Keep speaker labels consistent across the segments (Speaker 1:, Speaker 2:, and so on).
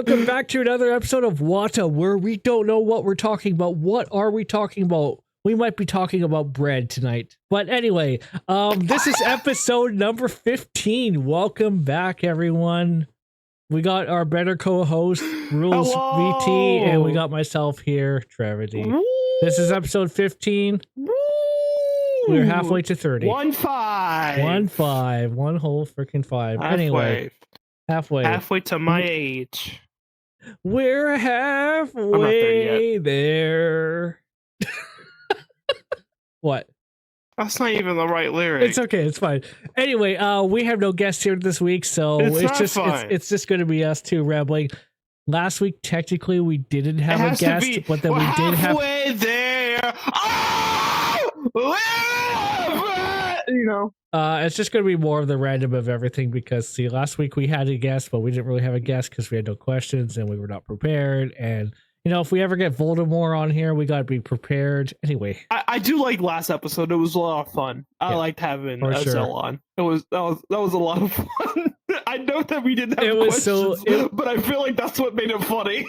Speaker 1: welcome back to another episode of WAWTA, where we don't know what we're talking about. What are we talking about? We might be talking about bread tonight. But anyway, this is episode number 15. Welcome back, everyone. We got our better co-host, RulezVT, and we got myself here, Trevady. This is episode 15. We're halfway to 30.
Speaker 2: 1-5.
Speaker 1: 1-5. One whole freaking 5.
Speaker 2: Halfway.
Speaker 1: Anyway. Halfway
Speaker 2: to my age.
Speaker 1: We're halfway there. What?
Speaker 2: That's not even the right lyric.
Speaker 1: It's okay. It's fine. Anyway, we have no guests here this week, so it's just going to be us two rambling. Last week, technically, we didn't have a guest, but then we did have.
Speaker 2: Halfway there. Oh! You know.
Speaker 1: It's just going to be more of the random of everything because, see, last week we had a guest, but we didn't really have a guest because we had no questions and we were not prepared. And, you know, if we ever get Voldemort on here, we got to be prepared. Anyway.
Speaker 2: I do like last episode. It was a lot of fun. I liked having Zell on. That was a lot of fun. I know that we didn't have questions, but I feel like that's what made it funny.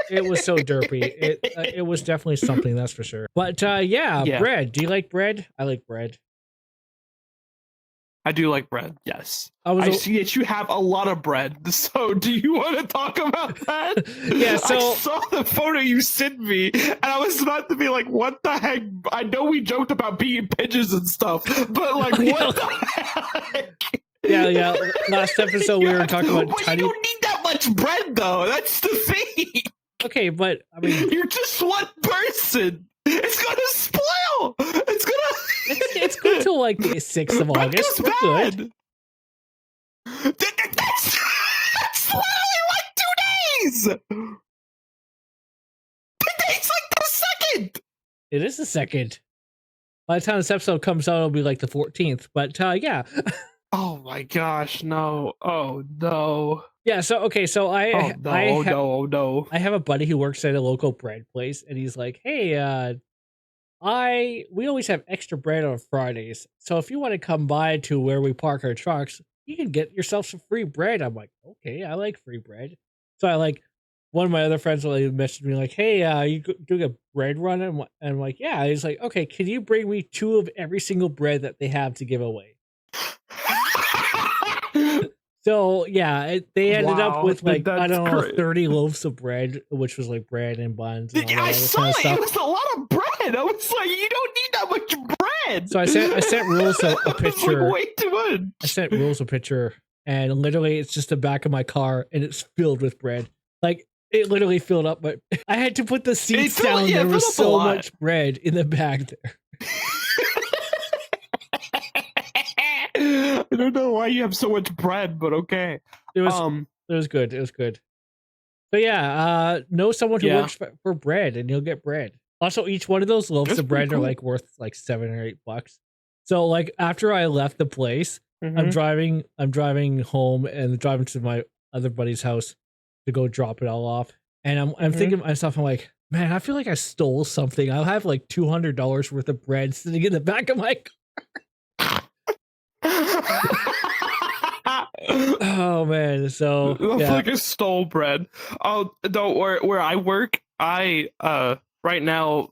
Speaker 1: It was so derpy. It was definitely something, that's for sure. But, yeah, bread. Do you like bread? I like bread.
Speaker 2: I do like bread, yes. I see that you have a lot of bread, so do you want to talk about that?
Speaker 1: Yeah, so...
Speaker 2: I saw the photo you sent me, and I was about to be like, what the heck? I know we joked about being pigeons and stuff, but like, what the heck?
Speaker 1: Yeah. Last episode, we were talking about tiny...
Speaker 2: You don't need that much bread, though. That's the thing.
Speaker 1: Okay, but, I mean...
Speaker 2: You're just one person. It's gonna spoil.
Speaker 1: It's good till like the 6th of August. We're good.
Speaker 2: That's literally like 2 days. Today's like the 2nd.
Speaker 1: It is the 2nd. By the time this episode comes out, it'll be like the 14th. But yeah.
Speaker 2: Oh my gosh, no. Oh no.
Speaker 1: Yeah, so okay, so I have a buddy who works at a local bread place, and he's like, "Hey, we always have extra bread on Fridays, so if you want to come by to where we park our trucks, you can get yourself some free bread." I'm like, "Okay, I like free bread." So I like one of my other friends messaged me like, "Hey, you doing a bread run?" And I'm like, "Yeah." He's like, "Okay, can you bring me 2 of every single bread that they have to give away?" So yeah, they ended up with like I don't know 30 loaves of bread, which was like bread and buns. And
Speaker 2: I saw it. It was a lot of bread. I was like, you don't need that much bread.
Speaker 1: So I sent Rules a picture.
Speaker 2: Like way too much.
Speaker 1: I sent Rules a picture, and literally it's just the back of my car, and it's filled with bread. Like it literally filled up, but I had to put the seats down. There was so much bread in the bag there.
Speaker 2: I don't know why you have so much bread, but okay.
Speaker 1: It was good. It was good. So yeah, know someone who works for bread, and you'll get bread. Also, each one of those loaves of bread are like worth like $7 or $8. So like after I left the place, I'm driving home and driving to my other buddy's house to go drop it all off. And I'm thinking to myself, I'm like, man, I feel like I stole something. I'll have like $200 worth of bread sitting in the back of my car. Oh man, so
Speaker 2: I feel like I stole bread. Oh, don't worry. Where I work, I right now,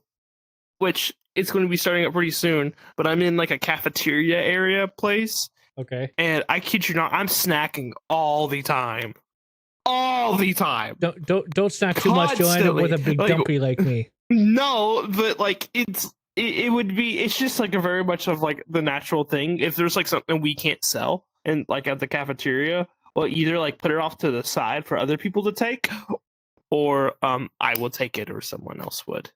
Speaker 2: which it's going to be starting up pretty soon, but I'm in like a cafeteria area place.
Speaker 1: Okay.
Speaker 2: And I kid you not, I'm snacking all the time. All the time.
Speaker 1: Don't snack too much. You'll end up with a big dumpy like me.
Speaker 2: No, but like it would be. It's just like a very much of like the natural thing. If there's like something we can't sell and like at the cafeteria, well, either like put it off to the side for other people to take, or I will take it or someone else would.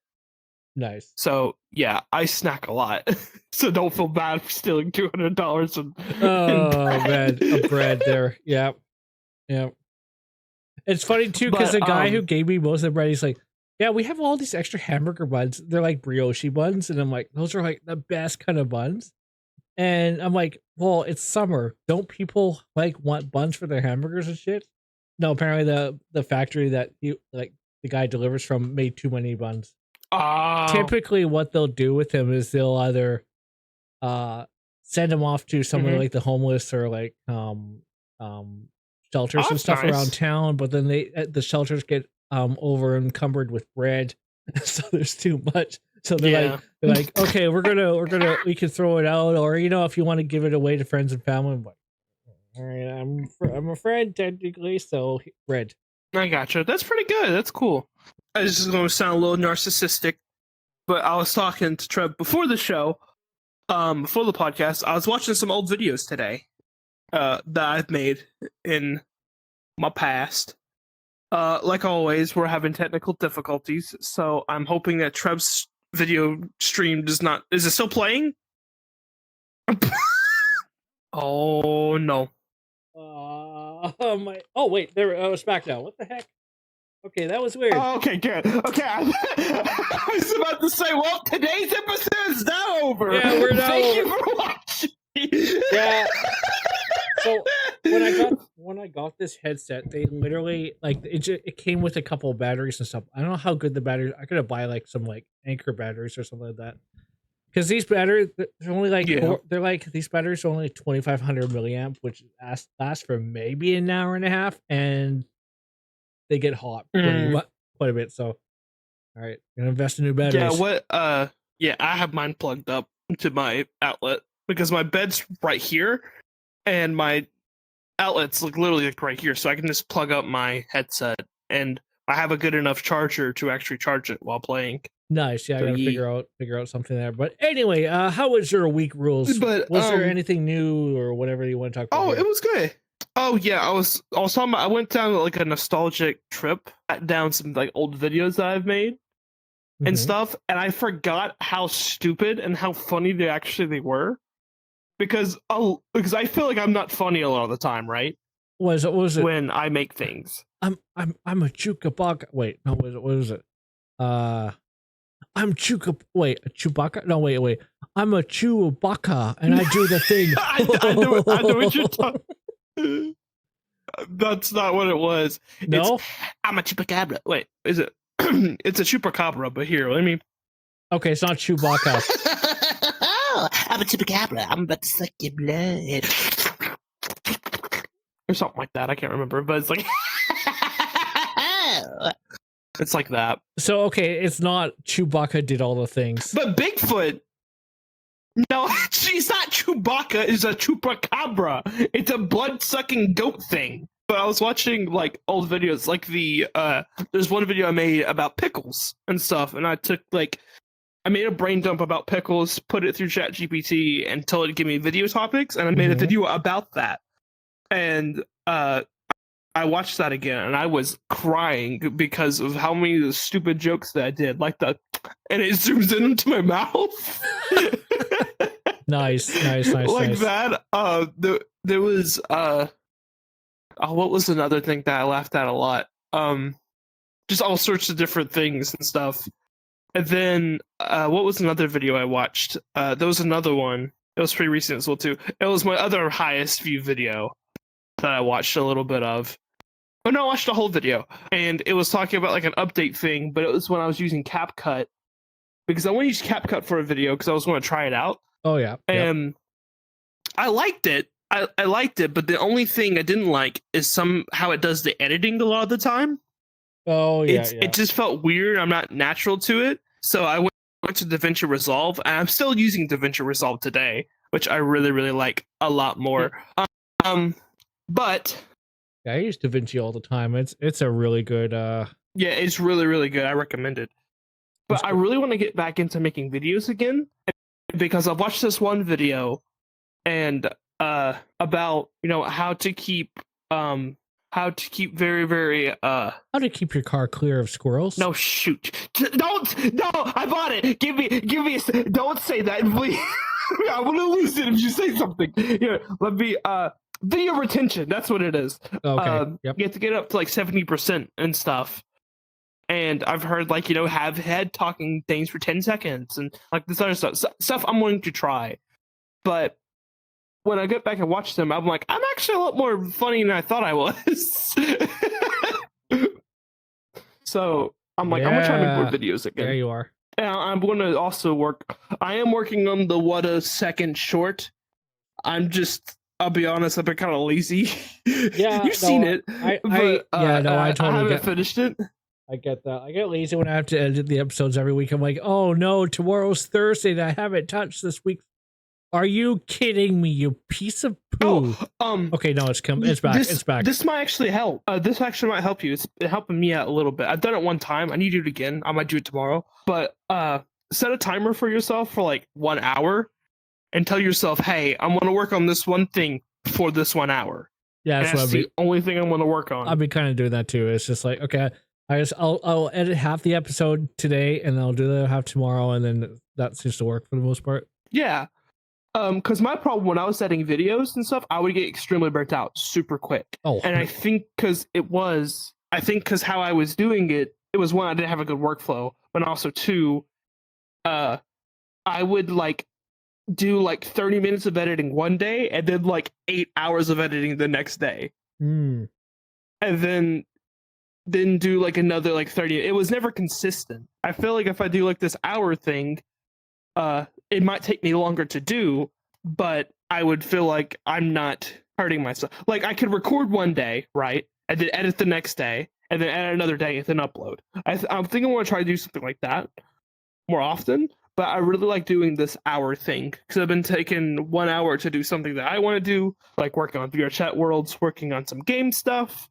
Speaker 1: Nice.
Speaker 2: So yeah, I snack a lot. So don't feel bad for stealing $200 in
Speaker 1: bread. Man, a bread there. Yeah. It's funny too because the guy who gave me most of the bread, he's like, "Yeah, we have all these extra hamburger buns. They're like brioche buns," and I'm like, "Those are like the best kind of buns." And I'm like, "Well, it's summer. Don't people like want buns for their hamburgers and shit?" No, apparently the factory that the guy delivers from made too many buns. Typically, what they'll do with him is they'll either send him off to somewhere like the homeless or like shelters and stuff around town, but then the shelters get over encumbered with bread, so there's too much. So they're like, okay, we can throw it out, or if you want to give it away to friends and family. I'm like, all right, I'm a friend technically, so bread.
Speaker 2: I gotcha. That's pretty good. That's cool. This is going to sound a little narcissistic, but I was talking to Trev before the show, before the podcast. I was watching some old videos today that I've made in my past. Like always, we're having technical difficulties, so I'm hoping that Trev's video stream does not... Is it still playing? Oh, no.
Speaker 1: Oh, wait, I was back now. What the heck? Okay, that was weird.
Speaker 2: Oh, okay, good. Okay, I was about to say, well, today's episode is now over.
Speaker 1: Yeah, we're now
Speaker 2: Thank you for watching.
Speaker 1: Yeah. So when I got this headset, they literally it came with a couple of batteries and stuff. I don't know how good the batteries. I could buy some Anchor batteries or something like that. Because these batteries, they're only these batteries are only 2,500 milliamp, which lasts for maybe an hour and a half, and they get hot quite a bit. So, all right, gonna invest in new batteries.
Speaker 2: Yeah, I have mine plugged up to my outlet because my bed's right here, and my outlet's literally right here, so I can just plug up my headset, and I have a good enough charger to actually charge it while playing.
Speaker 1: Nice. Yeah, I gotta figure out something there. But anyway, how was your week, Rules?
Speaker 2: But
Speaker 1: was there anything new or whatever you want to talk about?
Speaker 2: Oh, it was good. Oh yeah, I was talking about, I went down a nostalgic trip, down some old videos that I've made and stuff, and I forgot how stupid and how funny they were. Because I feel like I'm not funny a lot of the time, right?
Speaker 1: What was it?
Speaker 2: When I make things.
Speaker 1: I'm a Chewbacca. Wait, no, what was it? I'm Chewbacca? No, wait. I'm a Chewbacca, and I do the thing.
Speaker 2: I know what you're talking. That's not what it was.
Speaker 1: No?
Speaker 2: I'm a Chupacabra. Wait, is it? It's a Chupacabra, but here, let me...
Speaker 1: Okay, it's not Chewbacca.
Speaker 2: I'm a Chupacabra. I'm about to suck your blood. Or something like that. I can't remember, but it's like... It's like that.
Speaker 1: So, okay, it's not Chewbacca did all the things.
Speaker 2: But Bigfoot... No, she's not Chewbacca. It's a Chupacabra. It's a blood-sucking goat thing. But I was watching, old videos. There's one video I made about pickles and stuff, and I took, I made a brain dump about pickles, put it through ChatGPT, and told it to give me video topics, and I made a video about that. And I watched that again, and I was crying because of how many of the stupid jokes that I did, and it zooms into my mouth.
Speaker 1: Nice.
Speaker 2: That. There was what was another thing that I laughed at a lot? Just all sorts of different things and stuff. And then what was another video I watched? There was another one. It was pretty recent as well too. It was my other highest view video that I watched a little bit of. Oh no, I watched the whole video, and it was talking about an update thing, but it was when I was using CapCut, because I want to use CapCut for a video because I was going to try it out.
Speaker 1: Oh yeah.
Speaker 2: And I liked it. I liked it, but the only thing I didn't like is how it does the editing a lot of the time.
Speaker 1: Oh yeah.
Speaker 2: It just felt weird. I'm not natural to it. So I went to DaVinci Resolve, and I'm still using DaVinci Resolve today, which I really, really like a lot more. But
Speaker 1: yeah, I use DaVinci all the time. It's a really good
Speaker 2: yeah, it's really, really good. I recommend it. But I really want to get back into making videos again, because I've watched this one video and about how to keep very, very
Speaker 1: how to keep your car clear of squirrels.
Speaker 2: No, shoot. No, I bought it. Give me don't say that, please. I'm gonna lose it if you say something. Here, let me video retention, that's what it is.
Speaker 1: Okay. Yep.
Speaker 2: You have to get up to 70% and stuff. And I've heard have head talking things for 10 seconds and this other stuff I'm wanting to try. But when I get back and watch them, I'm like, I'm actually a lot more funny than I thought I was. So I'm like, I'm gonna try to make more videos again.
Speaker 1: There you are.
Speaker 2: And I'm gonna also I am working on the WAWTA second short. I'm just I'll be honest, I've been kind of lazy.
Speaker 1: Yeah,
Speaker 2: you've seen it.
Speaker 1: I totally
Speaker 2: haven't finished it.
Speaker 1: I get that. I get lazy when I have to edit the episodes every week. I'm like, oh no, tomorrow's Thursday and I haven't touched this week. Are you kidding me, you piece of poo? Okay, no, it's back. It's back.
Speaker 2: This might actually help. This actually might help you. It's helping me out a little bit. I've done it one time. I need to do it again. I might do it tomorrow. But set a timer for yourself for like 1 hour and tell yourself, hey, I'm going to work on this one thing for this 1 hour.
Speaker 1: Yeah,
Speaker 2: that's the only thing I'm going to work on.
Speaker 1: I've been kind of doing that too. It's just like, okay, I'll edit half the episode today and I'll do the half tomorrow, and then that seems to work for the most part.
Speaker 2: Yeah. Because my problem when I was editing videos and stuff, I would get extremely burnt out super quick.
Speaker 1: Oh.
Speaker 2: And I think because how I was doing it, it was one, I didn't have a good workflow, but also two, I would like do like 30 minutes of editing one day and then like 8 hours of editing the next day.
Speaker 1: And
Speaker 2: then do like another like 30. It was never consistent. I feel like if I do like this hour thing, it might take me longer to do, but I would feel like I'm not hurting myself. Like I could record one day, right, and then edit the next day, and then edit another day, and then upload. I'm thinking I want to try to do something like that more often. But I really like doing this hour thing because I've been taking 1 hour to do something that I want to do, like working on VR Chat Worlds, working on some game stuff.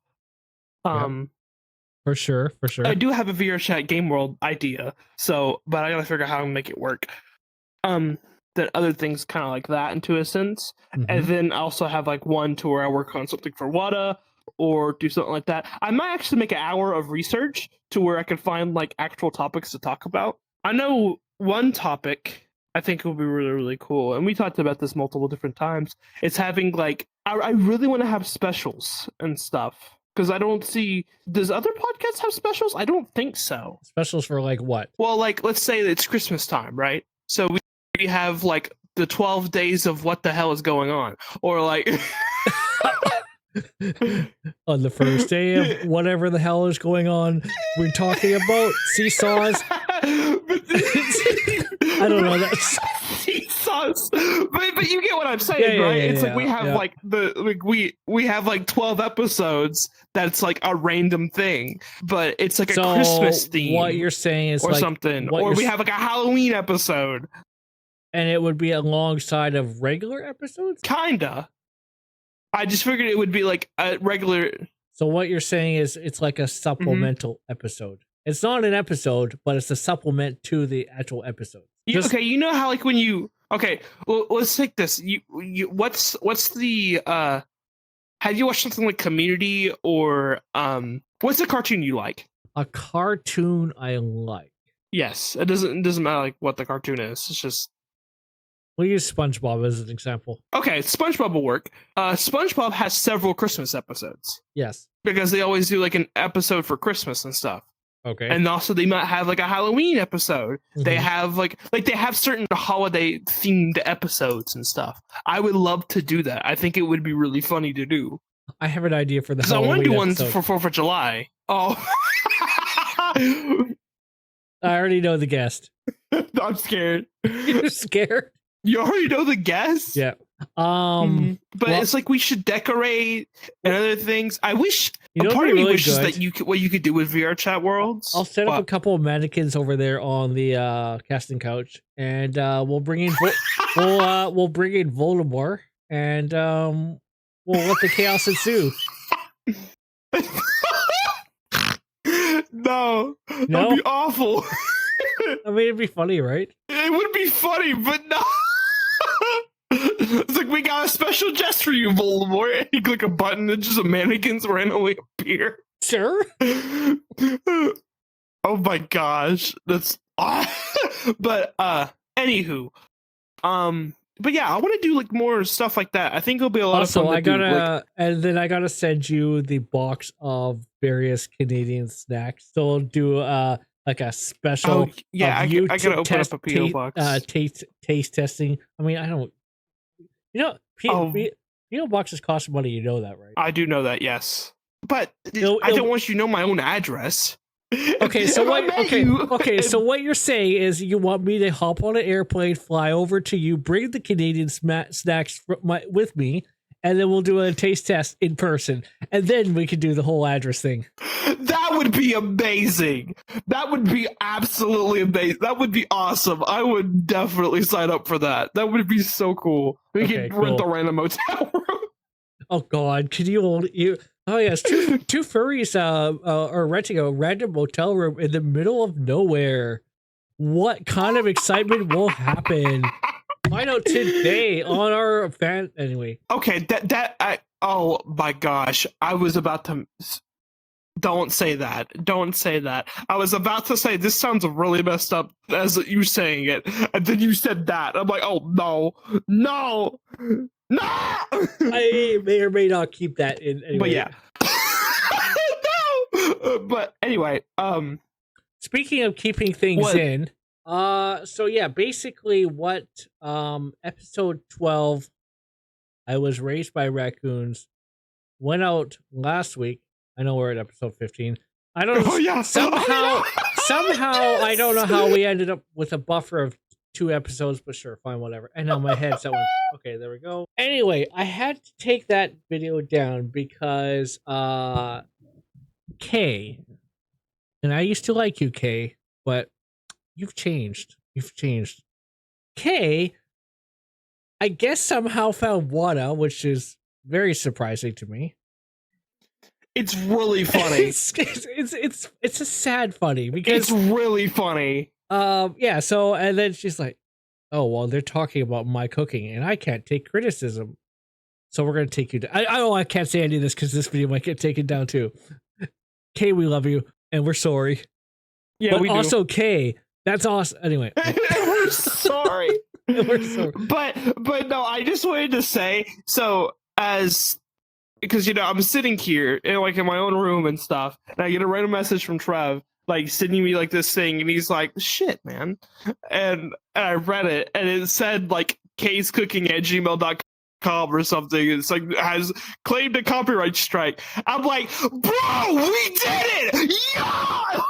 Speaker 1: For sure.
Speaker 2: I do have a VR Chat Game World idea, but I gotta figure out how to make it work. Then other things kind of like that into a sense, and then I also have like one to where I work on something for WAWTA or do something like that. I might actually make an hour of research to where I can find like actual topics to talk about. I know one topic I think will be really, really cool, and we talked about this multiple different times. It's having like I really want to have specials and stuff. Because I don't see... Does other podcasts have specials? I don't think so.
Speaker 1: Specials for like what?
Speaker 2: Well, like, let's say it's Christmas time, right? So we have like the 12 days of what the hell is going on. Or like...
Speaker 1: On the first day of whatever the hell is going on, we're talking about seesaws. I don't know. That's...
Speaker 2: Seesaws. But you get what I'm saying, right? It's like we have like we have like 12 episodes that's like a random thing, but it's like a Christmas theme.
Speaker 1: What you're saying is
Speaker 2: or
Speaker 1: like
Speaker 2: something, or we have like a Halloween episode,
Speaker 1: and it would be alongside of regular episodes.
Speaker 2: Kinda. I just figured it would be like a regular.
Speaker 1: So what you're saying is it's like a supplemental episode. It's not an episode, but it's a supplement to the actual episode.
Speaker 2: Okay, you know how like when you well, let's take this. What's the have you watched something like Community or what's the cartoon you like?
Speaker 1: A cartoon I like.
Speaker 2: Yes, it doesn't matter like what the cartoon is. It's just
Speaker 1: we'll use SpongeBob as an example.
Speaker 2: Okay, SpongeBob will work. SpongeBob has several Christmas episodes.
Speaker 1: Yes,
Speaker 2: because they always do like an episode for Christmas and stuff.
Speaker 1: Okay.
Speaker 2: And also they might have like a Halloween episode. They have like they have certain holiday themed episodes and stuff. I would love to do that. I think it would be really funny to do.
Speaker 1: I have an idea for the
Speaker 2: Halloween. I want to do
Speaker 1: episode.
Speaker 2: One for 4th of July. Oh.
Speaker 1: I already know the guest.
Speaker 2: I'm scared.
Speaker 1: You're scared?
Speaker 2: You already know the guest?
Speaker 1: Yeah.
Speaker 2: But it's like we should decorate and other things. I wish a part of me wishes that what you could do with VR Chat Worlds.
Speaker 1: I'll set up a couple of mannequins over there on the casting couch, and we'll bring in we'll bring in Voldemort, and we'll let the chaos ensue.
Speaker 2: No, that'd be awful.
Speaker 1: I mean, it'd be funny, right?
Speaker 2: It would be funny, but no. It's like, we got a special jest for you, Voldemort. And you click a button and just mannequins randomly appear.
Speaker 1: Sure.
Speaker 2: Oh my gosh. That's but anywho. But yeah, I want to do like more stuff like that. I think it'll be a lot of fun to do.
Speaker 1: And then I gotta send you the box of various Canadian snacks. So I'll do like a special.
Speaker 2: Oh, yeah, I gotta open up a PO box.
Speaker 1: Taste testing. I mean, I don't. You know, PO boxes cost money. You know that, right?
Speaker 2: I do know that, yes. But I don't want you to know my own address.
Speaker 1: Okay, so so what you're saying is you want me to hop on an airplane, fly over to you, bring the Canadian snacks with me, and then we'll do a taste test in person, and then we can do the whole address thing.
Speaker 2: That would be amazing. That would be absolutely amazing. That would be awesome. I would definitely sign up for that. That would be so cool. We could rent a random motel room.
Speaker 1: Oh God, could you? Oh yes, two furries are renting a random motel room in the middle of nowhere. What kind of excitement will happen? Find out today on our fan. Anyway.
Speaker 2: Okay, oh my gosh, I was about to. Don't say that. Don't say that. I was about to say this sounds really messed up as you saying it, and then you said that. I'm like, oh no, no, no.
Speaker 1: I may or may not keep that in. Anyway.
Speaker 2: But yeah. No. But anyway,
Speaker 1: speaking of keeping things in, so yeah, basically what episode 12, I was raised by raccoons, went out last week. I know we're at episode 15. I don't know. Oh, yeah. Somehow, I don't know how we ended up with a buffer of 2 episodes, but sure, fine, whatever. And now my headset went, okay, there we go. Anyway, I had to take that video down because Kay, and I used to like you, Kay, but you've changed. You've changed. Kay, I guess somehow found WAWTA, which is very surprising to me.
Speaker 2: It's really funny.
Speaker 1: it's a sad funny because
Speaker 2: it's really funny.
Speaker 1: Yeah. So and then she's like, "Oh well, they're talking about my cooking, and I can't take criticism, so we're gonna take you down." I can't say any of this because this video might get taken down too. Kay, we love you, and we're sorry.
Speaker 2: Yeah,
Speaker 1: but
Speaker 2: we
Speaker 1: also do. Kay, that's awesome. Anyway,
Speaker 2: we're sorry.
Speaker 1: We're sorry.
Speaker 2: But no, I just wanted to say so because I'm sitting here in my own room and stuff, and I get a random message from Trev, like sending me like this thing, and he's like, "Shit, man," and I read it, and it said like kayscooking@gmail.com or something. It's like has claimed a copyright strike. I'm like, bro, we did it! Yeah!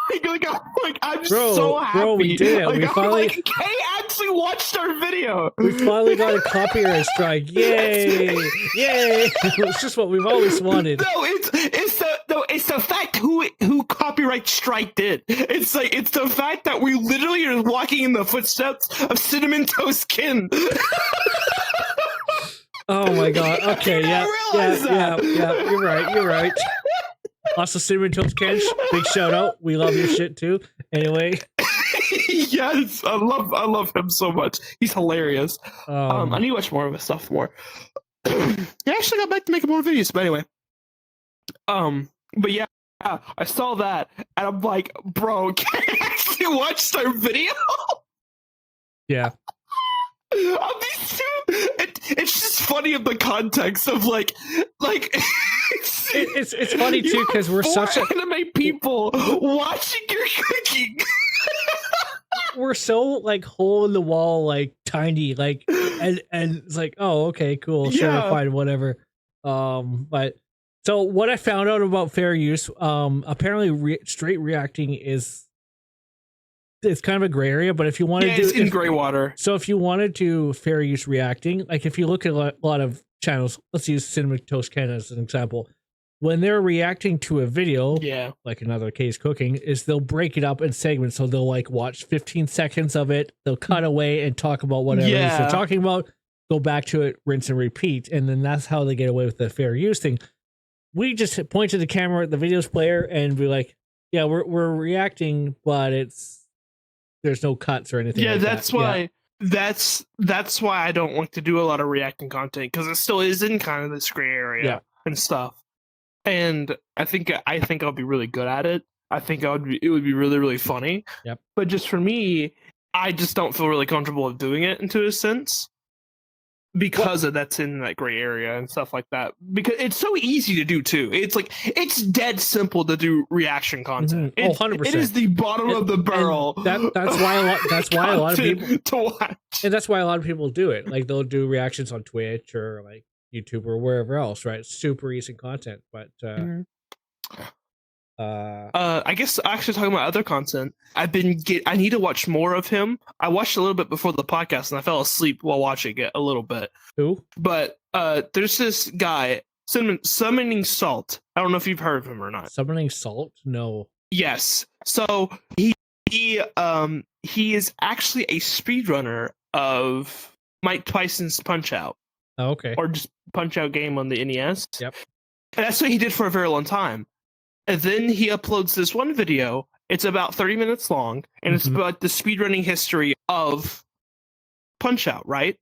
Speaker 2: I'm so happy.
Speaker 1: Bro, we did it. We finally.
Speaker 2: Kay actually watched our video.
Speaker 1: We finally got a copyright strike. Yay! Yay! It's just what we've always wanted.
Speaker 2: No, it's the fact who copyright strike did. It's the fact that we literally are walking in the footsteps of Cinnamon Toast Kin.
Speaker 1: Oh my God! Okay, yeah. You're right. Also, Cinnamon Toast Ken, big shout out. We love your shit too. Anyway.
Speaker 2: Yes, I love him so much. He's hilarious. I need to watch more of his stuff more. He actually got back to making more videos, but anyway. But yeah, I saw that, and I'm like, bro, can I actually watch our video?
Speaker 1: Yeah.
Speaker 2: It's just funny in the context of like
Speaker 1: it's funny too because we're such
Speaker 2: anime people watching your cooking.
Speaker 1: We're so like hole in the wall, like tiny, like and it's like, oh, okay, cool, sure, fine, whatever. But so what I found out about fair use, apparently straight reacting it's kind of a gray area, but if you want to do
Speaker 2: it's in gray water.
Speaker 1: So if you want to do fair use reacting, like if you look at a lot of channels, let's use Cinnamon Toast Ken as an example. When they're reacting to a video, like another case cooking, is they'll break it up in segments. So they'll like watch 15 seconds of it, they'll cut away and talk about whatever it is they're talking about, go back to it, rinse and repeat, and then that's how they get away with the fair use thing. We just point to the camera at the videos player and be like, yeah, we're reacting, but there's no cuts or anything.
Speaker 2: Yeah,
Speaker 1: like
Speaker 2: that's why. That's why I don't like to do a lot of reacting content, because it still is in kind of this gray area and stuff. And I think I'll be really good at it. I think it would be really, really funny.
Speaker 1: Yep.
Speaker 2: But just for me, I just don't feel really comfortable with doing it into a sense, because that's in that gray area and stuff like that. Because it's so easy to do too. It's like it's dead simple to do reaction content.
Speaker 1: Mm-hmm. 100%.
Speaker 2: It is the bottom of the barrel.
Speaker 1: That's why a lot of people
Speaker 2: to watch.
Speaker 1: And that's why a lot of people do it. Like they'll do reactions on Twitch or like YouTube or wherever else, right? It's super easy content, but
Speaker 2: I guess actually talking about other content, I need to watch more of him. I watched a little bit before the podcast and I fell asleep while watching it a little bit.
Speaker 1: Who?
Speaker 2: But there's this guy summoning Salt. I don't know if you've heard of him or not.
Speaker 1: Summoning Salt? No.
Speaker 2: Yes. So he is actually a speedrunner of Mike Tyson's Punch Out.
Speaker 1: Oh, okay.
Speaker 2: Or just Punch Out game on the NES.
Speaker 1: Yep.
Speaker 2: And that's what he did for a very long time. And then he uploads this one video. It's about 30 minutes long, and it's about the speedrunning history of Punch Out, right?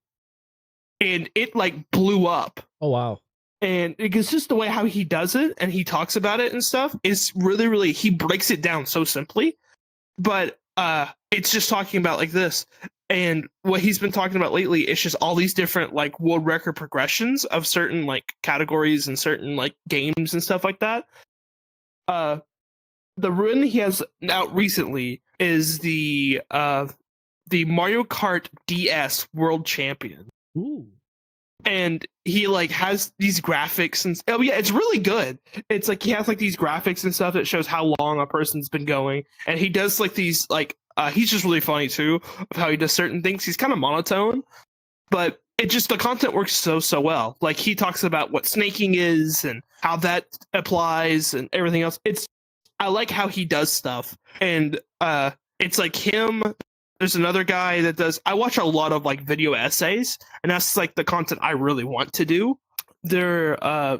Speaker 2: And it like blew up.
Speaker 1: Oh wow.
Speaker 2: And it's just the way how he does it and he talks about it and stuff is really, really, he breaks it down so simply. But it's just talking about like this. And what he's been talking about lately is just all these different like world record progressions of certain like categories and certain like games and stuff like that. The run he has out recently is the Mario Kart DS World Champion.
Speaker 1: Ooh.
Speaker 2: And he like has these graphics and oh yeah, it's really good. It's like he has like these graphics and stuff that shows how long a person's been going, and he does like these like he's just really funny too of how he does certain things. He's kind of monotone, but it just the content works so well. Like he talks about what snaking is and how that applies and everything else. I like how he does stuff, and it's like him. There's another guy that does. I watch a lot of like video essays, and that's like the content I really want to do.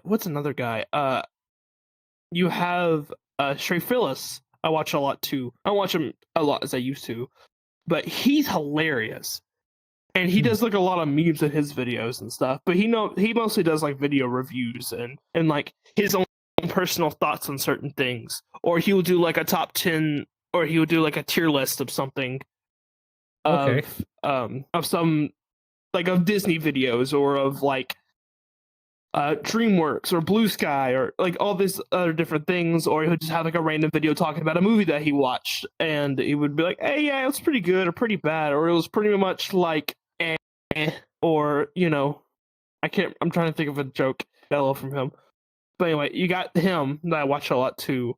Speaker 2: What's another guy? You have Stray Phyllis. I watch a lot too. I don't watch him a lot as I used to, but he's hilarious, and he does like a lot of memes in his videos and stuff. But he mostly does like video reviews and like his own personal thoughts on certain things, or he will do like a top 10, or he will do like a tier list of something.
Speaker 1: Okay.
Speaker 2: Of some like of Disney videos or of like DreamWorks or Blue Sky or like all these other different things, or he would just have like a random video talking about a movie that he watched, and he would be like, hey, yeah, it was pretty good or pretty bad, or it was pretty much like or you know, I'm trying to think of a joke fellow from him. But anyway, you got him that I watch a lot too.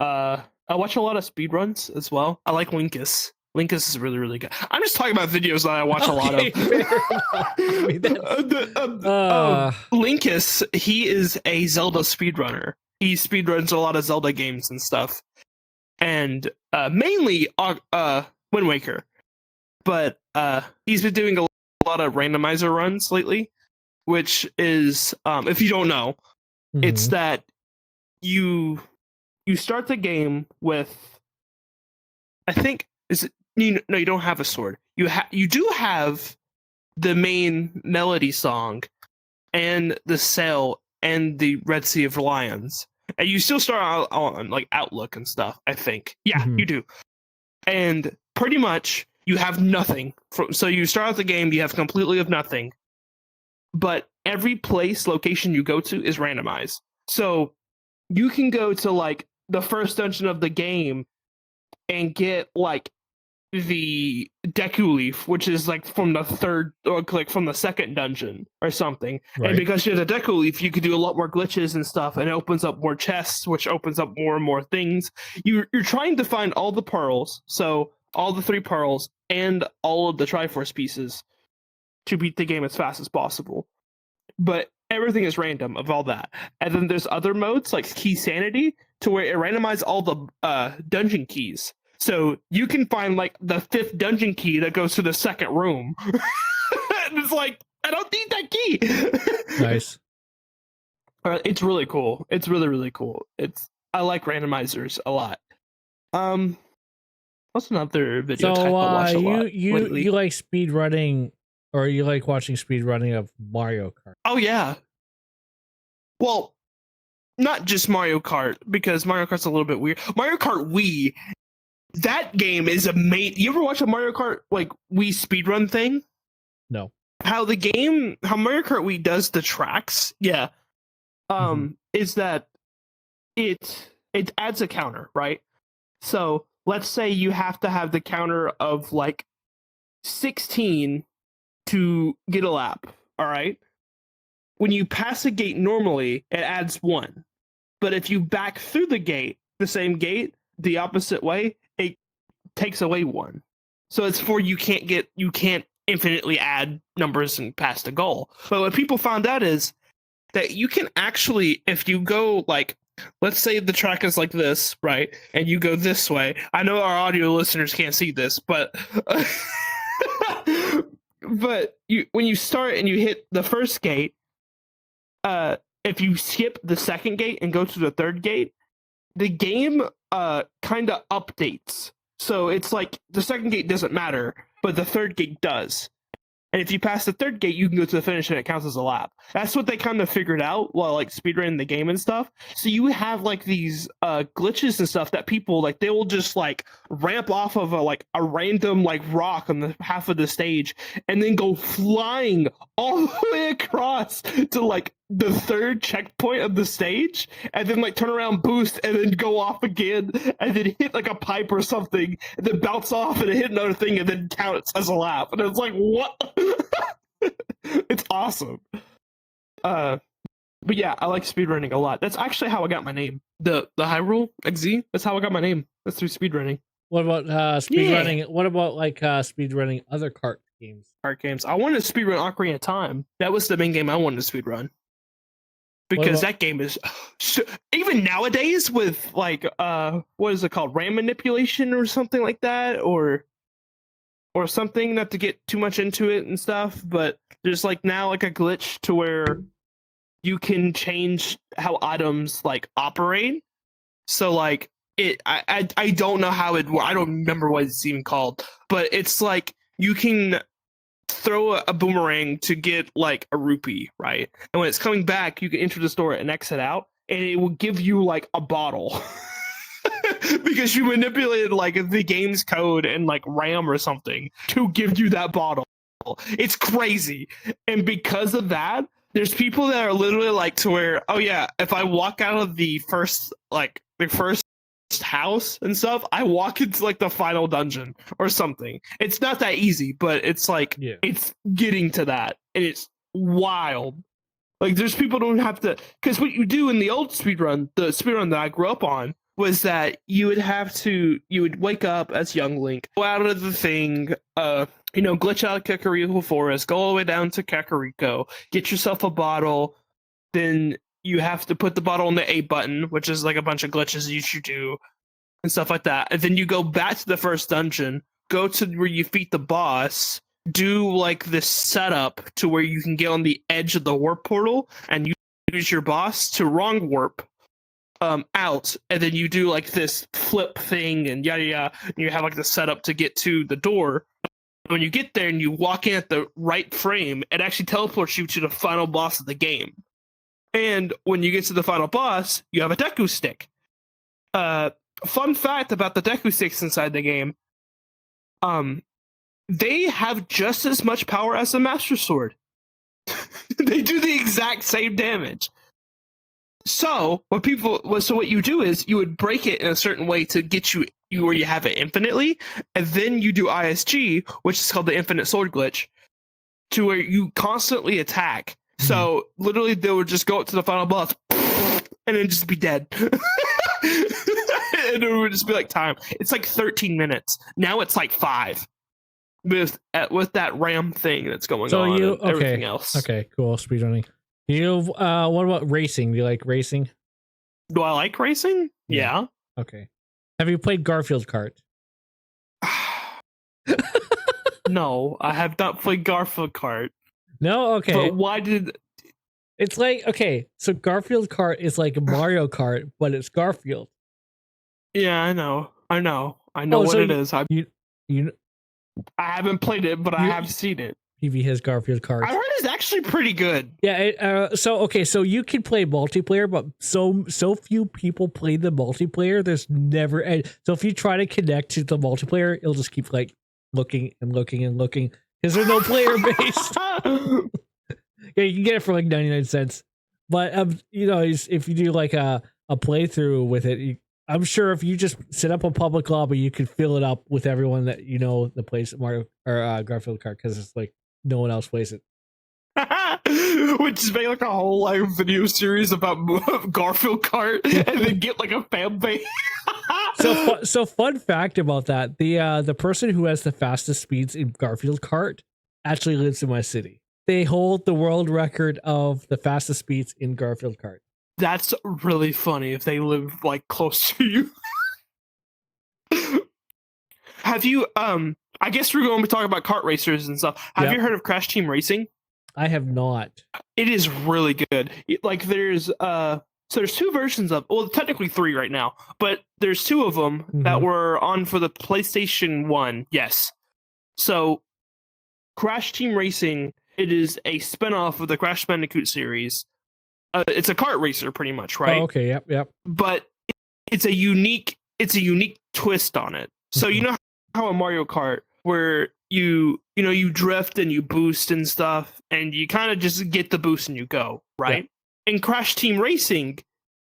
Speaker 2: I watch a lot of speedruns as well. I like Linkus. Linkus is really, really good. I'm just talking about videos that I watch a lot of. Linkus, he is a Zelda speedrunner. He speedruns a lot of Zelda games and stuff. And mainly Wind Waker. But he's been doing a lot of randomizer runs lately, which is, if you don't know, it's that you start the game with, I think, you don't have a sword. You do have the main melody song and the sail and the Red Sea of Lions, and you still start out on like Outlook and stuff. I think, yeah, you do. And pretty much you have nothing. So you start out the game, you have completely of nothing, but every location you go to is randomized. So you can go to like the first dungeon of the game and get like the Deku Leaf, which is like from the third or like from the second dungeon or something. Right. And because you have the Deku Leaf, you can do a lot more glitches and stuff, and it opens up more chests, which opens up more and more things. You're trying to find all the pearls, so all the 3 pearls and all of the Triforce pieces to beat the game as fast as possible. But everything is random of all that. And then there's other modes like Key Sanity, to where it randomizes all the dungeon keys. So you can find like the 5th dungeon key that goes to the 2nd room. And it's like, I don't need that key.
Speaker 1: Nice.
Speaker 2: It's really cool. It's really, really cool. I like randomizers a lot. What's another video type I watch a lot lately?
Speaker 1: You like speed running, or you like watching speed running of Mario Kart?
Speaker 2: Oh yeah. Well, not just Mario Kart, because Mario Kart's a little bit weird. Mario Kart Wii, that game is amazing. You ever watch a Mario Kart like Wii speedrun thing?
Speaker 1: No.
Speaker 2: How Mario Kart Wii does the tracks, yeah, is that it adds a counter, right? So let's say you have to have the counter of like 16 to get a lap, all right? When you pass a gate normally, it adds 1. But if you back through the same gate, the opposite way, it takes away 1. So it's for you can't infinitely add numbers and pass the goal. But what people found out is that you can actually, if you go like, let's say the track is like this, right? And you go this way. I know our audio listeners can't see this, but but when you start and you hit the first gate, if you skip the second gate and go to the third gate, the game kind of updates. So it's like the second gate doesn't matter, but the third gate does. And if you pass the third gate, you can go to the finish and it counts as a lap. That's what they kind of figured out while like speedrunning the game and stuff. So you have like these glitches and stuff that people like, they will just like ramp off of a random like rock on the half of the stage and then go flying all the way across to like the third checkpoint of the stage and then like turn around, boost, and then go off again and then hit like a pipe or something and then bounce off and hit another thing and then count it as a lap. And it's like, what? It's awesome. But yeah, I like speedrunning a lot. That's actually how I got my name. The Hyrule XZ, that's how I got my name. That's through speedrunning.
Speaker 1: What about speedrunning? Yeah. What about like speedrunning other kart games?
Speaker 2: Kart games. I wanted to speedrun Ocarina of Time. That was the main game I wanted to speedrun. Because that game is even nowadays with like what is it called, RAM manipulation or something like that, or something, not to get too much into it and stuff, but there's like now like a glitch to where you can change how items like operate. So like I don't know how it, I don't remember what it's even called, but it's like you can throw a boomerang to get like a rupee, right? And when it's coming back, you can enter the store and exit out, and it will give you like a bottle. Because you manipulated like the game's code and like RAM or something to give you that bottle. It's crazy. And because of that, there's people that are literally like to where, oh yeah, if I walk out of the first house and stuff, I walk into like the final dungeon or something. It's not that easy, but it's like, It's getting to that, and it's wild. Like there's people don't have to, because what you do in the old speedrun, the speedrun that I grew up on, was that you would wake up as young Link, go out of the thing, glitch out of Kakariko Forest, go all the way down to Kakariko, get yourself a bottle, then you have to put the bottle on the A button, which is like a bunch of glitches you should do, and stuff like that. And then you go back to the first dungeon, go to where you defeat the boss, do like this setup to where you can get on the edge of the warp portal, and you use your boss to wrong warp out, and then you do like this flip thing and yada yada, and you have like the setup to get to the door. When you get there and you walk in at the right frame, it actually teleports you to the final boss of the game. And when you get to the final boss, you have a Deku stick. Fun fact about the Deku sticks inside the game, they have just as much power as the Master Sword. They do the exact same damage. So what you do is you would break it in a certain way to get you where you have it infinitely, and then you do ISG, which is called the infinite sword glitch, to where you constantly attack. Mm-hmm. So literally they would just go up to the final boss and then just be dead. And it would just be like time. It's like 13 minutes. Now it's like 5. With that RAM thing that's going on and everything else.
Speaker 1: Okay, cool. Speedrunning. What about racing? Do you like racing?
Speaker 2: Do I like racing? Yeah.
Speaker 1: Okay. Have you played Garfield Kart?
Speaker 2: No, I have not played Garfield Kart.
Speaker 1: No? Okay.
Speaker 2: But why did...
Speaker 1: It's like, okay, so Garfield Kart is like Mario Kart, but it's Garfield.
Speaker 2: Yeah, I know what it is. I haven't played it, but I have seen it.
Speaker 1: PV has Garfield Kart.
Speaker 2: I heard it's actually pretty good.
Speaker 1: Yeah. So you can play multiplayer, but so few people play the multiplayer. There's never. So if you try to connect to the multiplayer, it'll just keep like looking and looking and looking because there's no player base. Yeah, you can get it for like 99 cents. But if you do like a playthrough with it, I'm sure if you just set up a public lobby, you could fill it up with everyone that that plays Mario or Garfield Kart, because it's like no one else plays it.
Speaker 2: Would just make like a whole like video series about Garfield Kart and then get like a fan base.
Speaker 1: So fun fact about that: the person who has the fastest speeds in Garfield Kart actually lives in my city. They hold the world record of the fastest speeds in Garfield Kart.
Speaker 2: That's really funny if they live like close to you. Have you I guess we're going to be talking about kart racers and stuff. Have you heard of Crash Team Racing?
Speaker 1: I have not.
Speaker 2: It is really good. Like there's so there's two versions of, well, technically three right now, but there's two of them that were on for the PlayStation 1. Yes. So Crash Team Racing, it is a spinoff of the Crash Bandicoot series. It's a kart racer pretty much, right?
Speaker 1: Oh, okay, yep.
Speaker 2: But it's a unique twist on it. So you know how a Mario Kart where you drift and you boost and stuff and you kind of just get the boost and you go, right? Yep. In Crash Team Racing,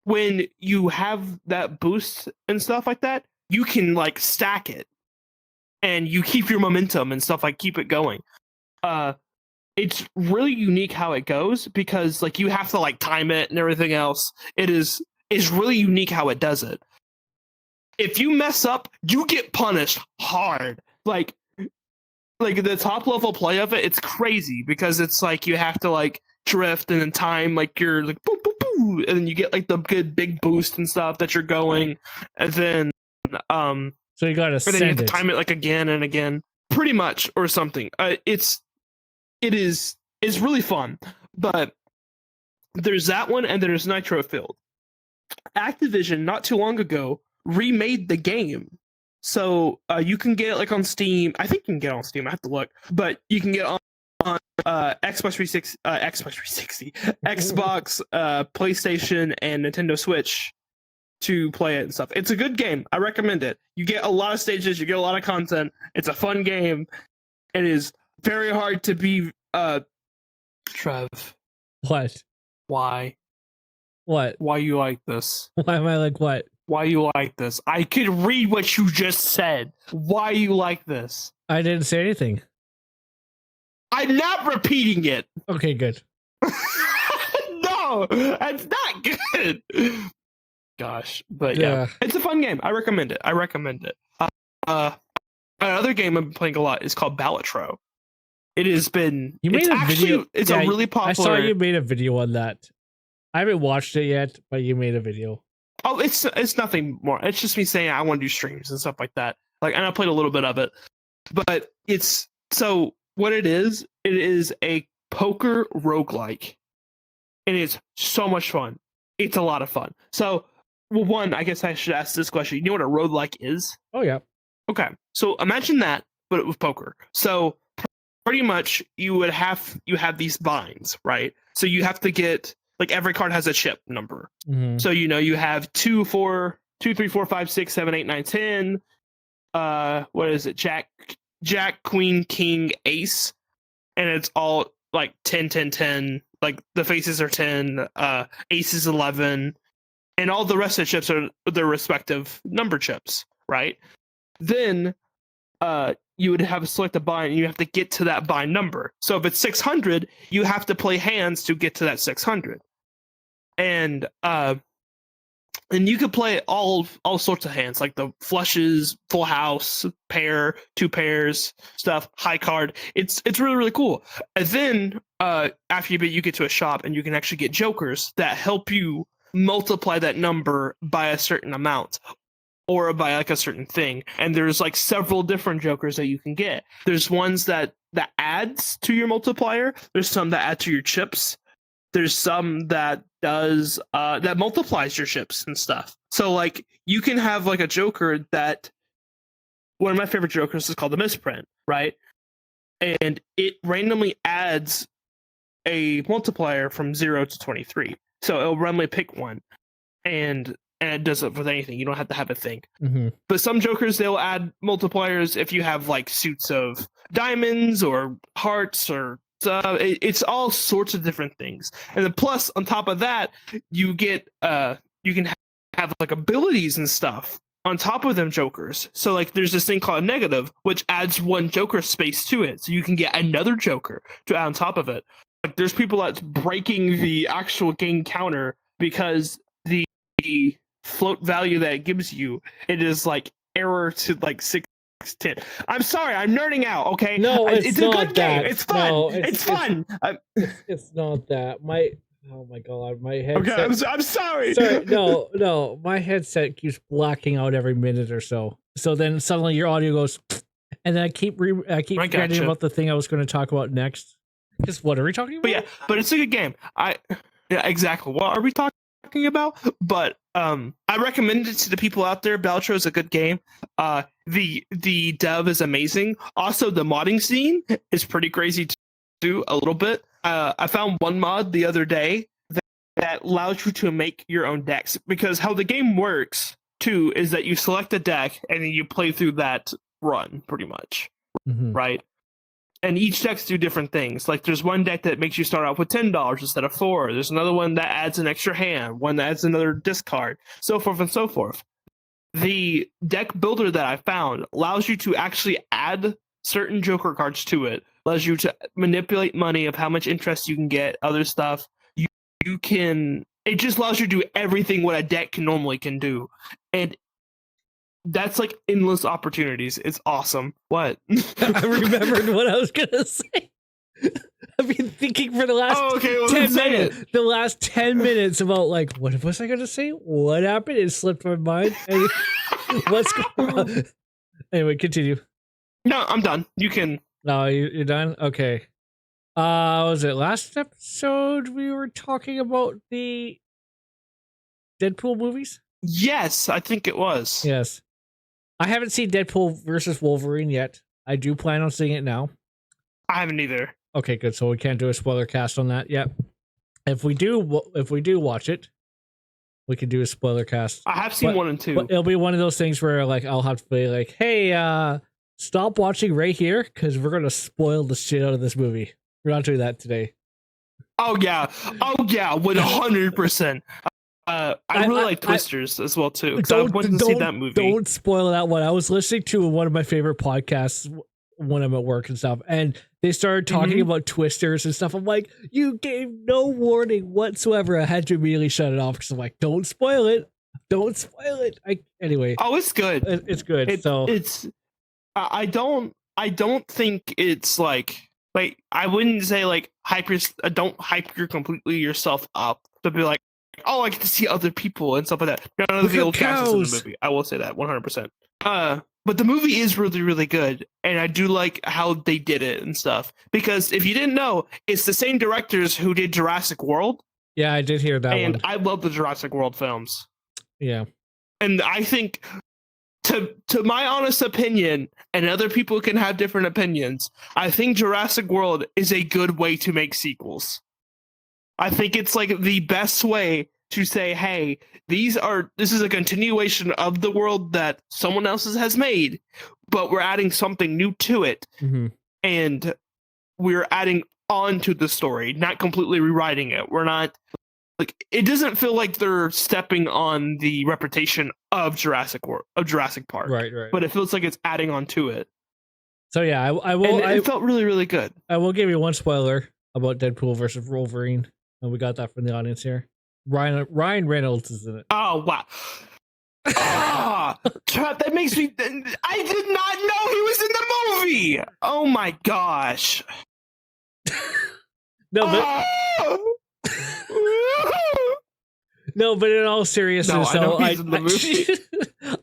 Speaker 2: when you have that boost and stuff like that, you can like stack it and you keep your momentum and stuff, like keep it going. It's really unique how it goes because like you have to like time it and everything else. It's really unique how it does it. If you mess up, you get punished hard. Like the top level play of it, it's crazy because it's like you have to like drift and then time like you're like boop, boop, boop, and then you get like the good big boost and stuff that you're going, and then
Speaker 1: so you gotta
Speaker 2: and then you have to time it like again and again, pretty much, or something. It's really fun, but there's that one and there's Nitro Field. Activision not too long ago remade the game. So you can get it like on Steam. I think you can get it on Steam. I have to look, but you can get on Xbox 360, Xbox, PlayStation, and Nintendo Switch to play it and stuff. It's a good game. I recommend it. You get a lot of stages. You get a lot of content. It's a fun game. It is very hard to be. Trev.
Speaker 1: What?
Speaker 2: Why?
Speaker 1: What?
Speaker 2: Why you like this?
Speaker 1: Why am I like what?
Speaker 2: Why you like this? I could read what you just said. Why you like this?
Speaker 1: I didn't say anything.
Speaker 2: I'm not repeating it.
Speaker 1: Okay, good.
Speaker 2: No, that's not good. Gosh, but yeah, it's a fun game. I recommend it. Another game I've been playing a lot is called Balatro. It has been.
Speaker 1: You made a video.
Speaker 2: It's a really popular.
Speaker 1: I saw you made a video on that. I haven't watched it yet, but you made a video.
Speaker 2: Oh, it's nothing more. It's just me saying I want to do streams and stuff like that. Like, and I played a little bit of it, but it's so what it is a poker roguelike, and it's so much fun. It's a lot of fun. So, well, one, I guess I should ask this question. You know what a roguelike is?
Speaker 1: Oh yeah.
Speaker 2: Okay, so imagine that, but with poker. So pretty much you have these vines, right? So you have to get. Like every card has a chip number. Mm-hmm. So you have 2, 3, 4, 5, 6, 7, 8, 9, 10. What is it? Jack, Queen, King, Ace. And it's all like 10, 10, 10. Like the faces are 10, Ace is 11. And all the rest of the chips are their respective number chips, right? Then you would have to select a bind and you have to get to that bind number. So if it's 600, you have to play hands to get to that 600. And you could play all sorts of hands, like the flushes, full house, pair, 2 pairs, stuff, high card. It's really, really cool. And then after you beat, you get to a shop and you can actually get jokers that help you multiply that number by a certain amount or by like a certain thing. And there's like several different jokers that you can get. There's ones that adds to your multiplier. There's some that add to your chips. There's some that does that multiplies your chips and stuff. So like you can have like a joker that one of my favorite jokers is called the misprint, right? And it randomly adds a multiplier from 0 to 23. So it'll randomly pick one, and it does it with anything. You don't have to have a thing. Mm-hmm. But some jokers, they'll add multipliers if you have like suits of diamonds or hearts or it's all sorts of different things. And then plus on top of that, you get you can have like abilities and stuff on top of them jokers. So like there's this thing called negative, which adds 1 joker space to it. So you can get another joker to add on top of it. like there's people that's breaking the actual game counter because the float value that it gives you, it is like error to like 610. I'm sorry, I'm nerding out. Okay,
Speaker 1: no, it's
Speaker 2: a
Speaker 1: not
Speaker 2: good
Speaker 1: that.
Speaker 2: game. It's fun.
Speaker 1: No,
Speaker 2: it's fun.
Speaker 1: It's not that. Oh my god, my headset.
Speaker 2: Okay, I'm sorry.
Speaker 1: Sorry, no, my headset keeps blacking out every minute or so. So then suddenly your audio goes, and then I keep forgetting about the thing I was going to talk about next. Because what are we talking about?
Speaker 2: But yeah, but it's a good game. Yeah, exactly. What are we talking about? But I recommend it to the people out there. Beltro is a good game. The dev is amazing. Also, the modding scene is pretty crazy too, a little bit. I found one mod the other day that allows you to make your own decks, because how the game works too is that you select a deck and then you play through that run pretty much, right? And each decks do different things. Like there's one deck that makes you start out with $10 instead of $4. There's another one that adds an extra hand, one that adds another discard, so forth and so forth. The deck builder that I found allows you to actually add certain Joker cards to it, allows you to manipulate money of how much interest you can get, other stuff. You can, it just allows you to do everything what a deck can do. And that's like endless opportunities. It's awesome. What?
Speaker 1: I remembered what I was gonna say. I've been thinking for the last 10 minutes. The last 10 minutes about like, what was I gonna say? What happened? It slipped my mind. What's going on? Anyway, continue.
Speaker 2: No, I'm done. You can.
Speaker 1: No, you're done? Okay. Was it last episode we were talking about the Deadpool movies?
Speaker 2: Yes, I think it was.
Speaker 1: Yes. I haven't seen Deadpool versus Wolverine yet. I do plan on seeing it now.
Speaker 2: I haven't either.
Speaker 1: Okay, good. So we can't do a spoiler cast on that yet. If we do watch it, we can do a spoiler cast.
Speaker 2: I have seen 1 and 2.
Speaker 1: But it'll be one of those things where like I'll have to be like, hey, stop watching right here because we're gonna spoil the shit out of this movie. We're not doing that today.
Speaker 2: Oh yeah, 100%. I really like Twisters as well too. Because I wanted to see that movie.
Speaker 1: Don't spoil that one. I was listening to one of my favorite podcasts when I'm at work and stuff, and they started talking about Twisters and stuff. I'm like, you gave no warning whatsoever. I had to immediately shut it off because I'm like, don't spoil it. Don't spoil it. Anyway.
Speaker 2: Oh, it's good.
Speaker 1: It's good.
Speaker 2: It's. I don't think it's like I wouldn't say like don't hype completely yourself up to be like, oh, I get to see other people and stuff like that. None of the old cast is in the movie. I will say that 100%. But the movie is really, really good, and I do like how they did it and stuff. Because if you didn't know, it's the same directors who did Jurassic World.
Speaker 1: Yeah, I did hear that.
Speaker 2: And I love the Jurassic World films.
Speaker 1: Yeah,
Speaker 2: and I think, to my honest opinion, and other people can have different opinions, I think Jurassic World is a good way to make sequels. I think it's like the best way to say, hey, this is a continuation of the world that someone else has made, but we're adding something new to it. And we're adding on to the story, not completely rewriting it. We're not like, it doesn't feel like they're stepping on the reputation of Jurassic Park.
Speaker 1: Right.
Speaker 2: But it feels like it's adding on to it.
Speaker 1: So yeah, I will.
Speaker 2: It felt really, really good.
Speaker 1: I will give you one spoiler about Deadpool versus Wolverine, and we got that from the audience here. Ryan Reynolds is in it.
Speaker 2: Oh wow! That makes me. I did not know he was in the movie. Oh my gosh!
Speaker 1: No, but in all seriousness,
Speaker 2: I know he's in the movie.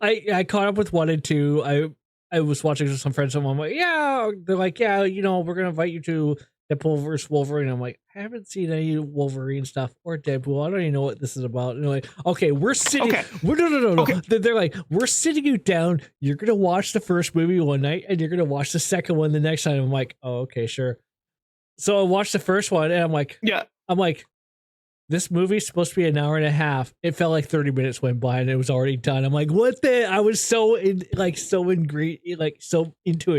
Speaker 1: I caught up with 1 and 2. I was watching with some friends, and I'm like, yeah, they're like, yeah, we're gonna invite you to Deadpool versus Wolverine. I'm like, I haven't seen any Wolverine stuff or Deadpool. I don't even know what this is about. And they're like, okay, we're sitting. Okay. No. Okay. They're like, we're sitting you down. You're gonna watch the first movie one night, and you're gonna watch the second one the next time. I'm like, oh, okay, sure. So I watched the first one, and I'm like, this movie's supposed to be an hour and a half. It felt like 30 minutes went by and it was already done. I'm like, what the? I was so into it.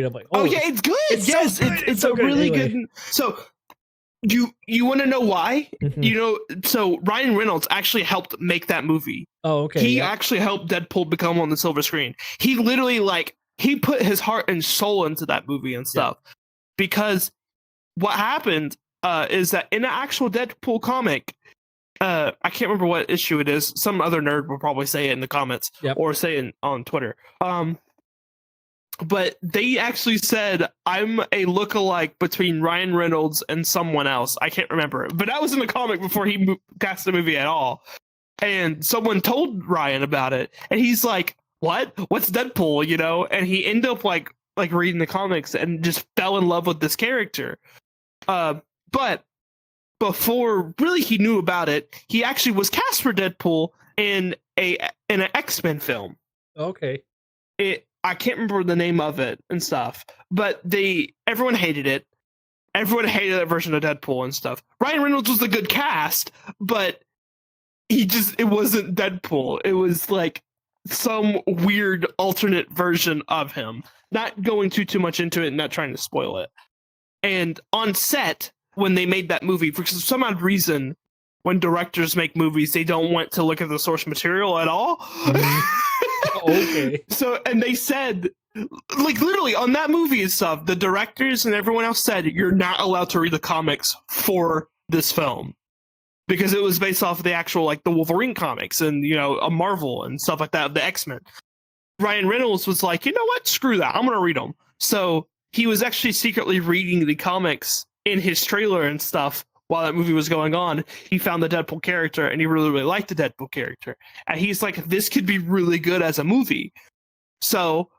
Speaker 1: I'm like,
Speaker 2: oh yeah, it's good. It's a really good. So you want to know why? So Ryan Reynolds actually helped make that movie.
Speaker 1: Oh, okay.
Speaker 2: He actually helped Deadpool become on the silver screen. He literally he put his heart and soul into that movie and stuff. Because what happened is that in the actual Deadpool comic, I can't remember what issue it is. Some other nerd will probably say it in the comments or say it on Twitter. But they actually said, I'm a lookalike between Ryan Reynolds and someone else. I can't remember. But that was in the comic before he cast the movie at all. And someone told Ryan about it. And he's like, what? What's Deadpool? You know? And he ended up like reading the comics and just fell in love with this character. But before really he knew about it, he actually was cast for Deadpool in an X-Men film.
Speaker 1: Okay.
Speaker 2: I can't remember the name of it and stuff, but everyone hated it. Everyone hated that version of Deadpool and stuff. Ryan Reynolds was a good cast, but it wasn't Deadpool. It was like some weird alternate version of him. Not going too much into it and not trying to spoil it. And on set, when they made that movie, for some odd reason, when directors make movies, they don't want to look at the source material at all.
Speaker 1: Okay.
Speaker 2: So, and they said, like, literally on that movie and stuff, the directors and everyone else said, you're not allowed to read the comics for this film. Because it was based off of the actual, like, the Wolverine comics and, you know, a Marvel and stuff like that, the X-Men. Ryan Reynolds was like, you know what? Screw that. I'm going to read them. So he was actually secretly reading the comics in his trailer and stuff while that movie was going on. He found the Deadpool character and he really, really liked the Deadpool character. And he's like, this could be really good as a movie. So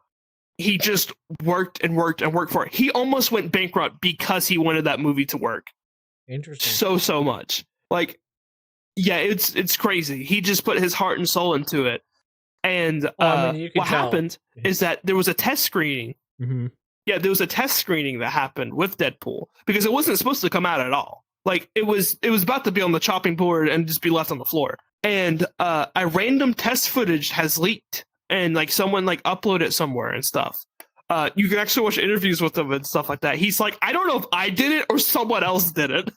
Speaker 2: he just worked and worked and worked for it. He almost went bankrupt because he wanted that movie to work.
Speaker 1: Interesting.
Speaker 2: So much. Like, yeah, it's crazy. He just put his heart and soul into it. And what happened is that there was a test screening.
Speaker 1: Mm-hmm.
Speaker 2: Yeah, there was a test screening that happened with Deadpool because it wasn't supposed to come out at all. Like, it was about to be on the chopping board and just be left on the floor. And a random test footage has leaked, and like someone like uploaded it somewhere and stuff. You can actually watch interviews with him and stuff like that. He's like, I don't know if I did it or someone else did it.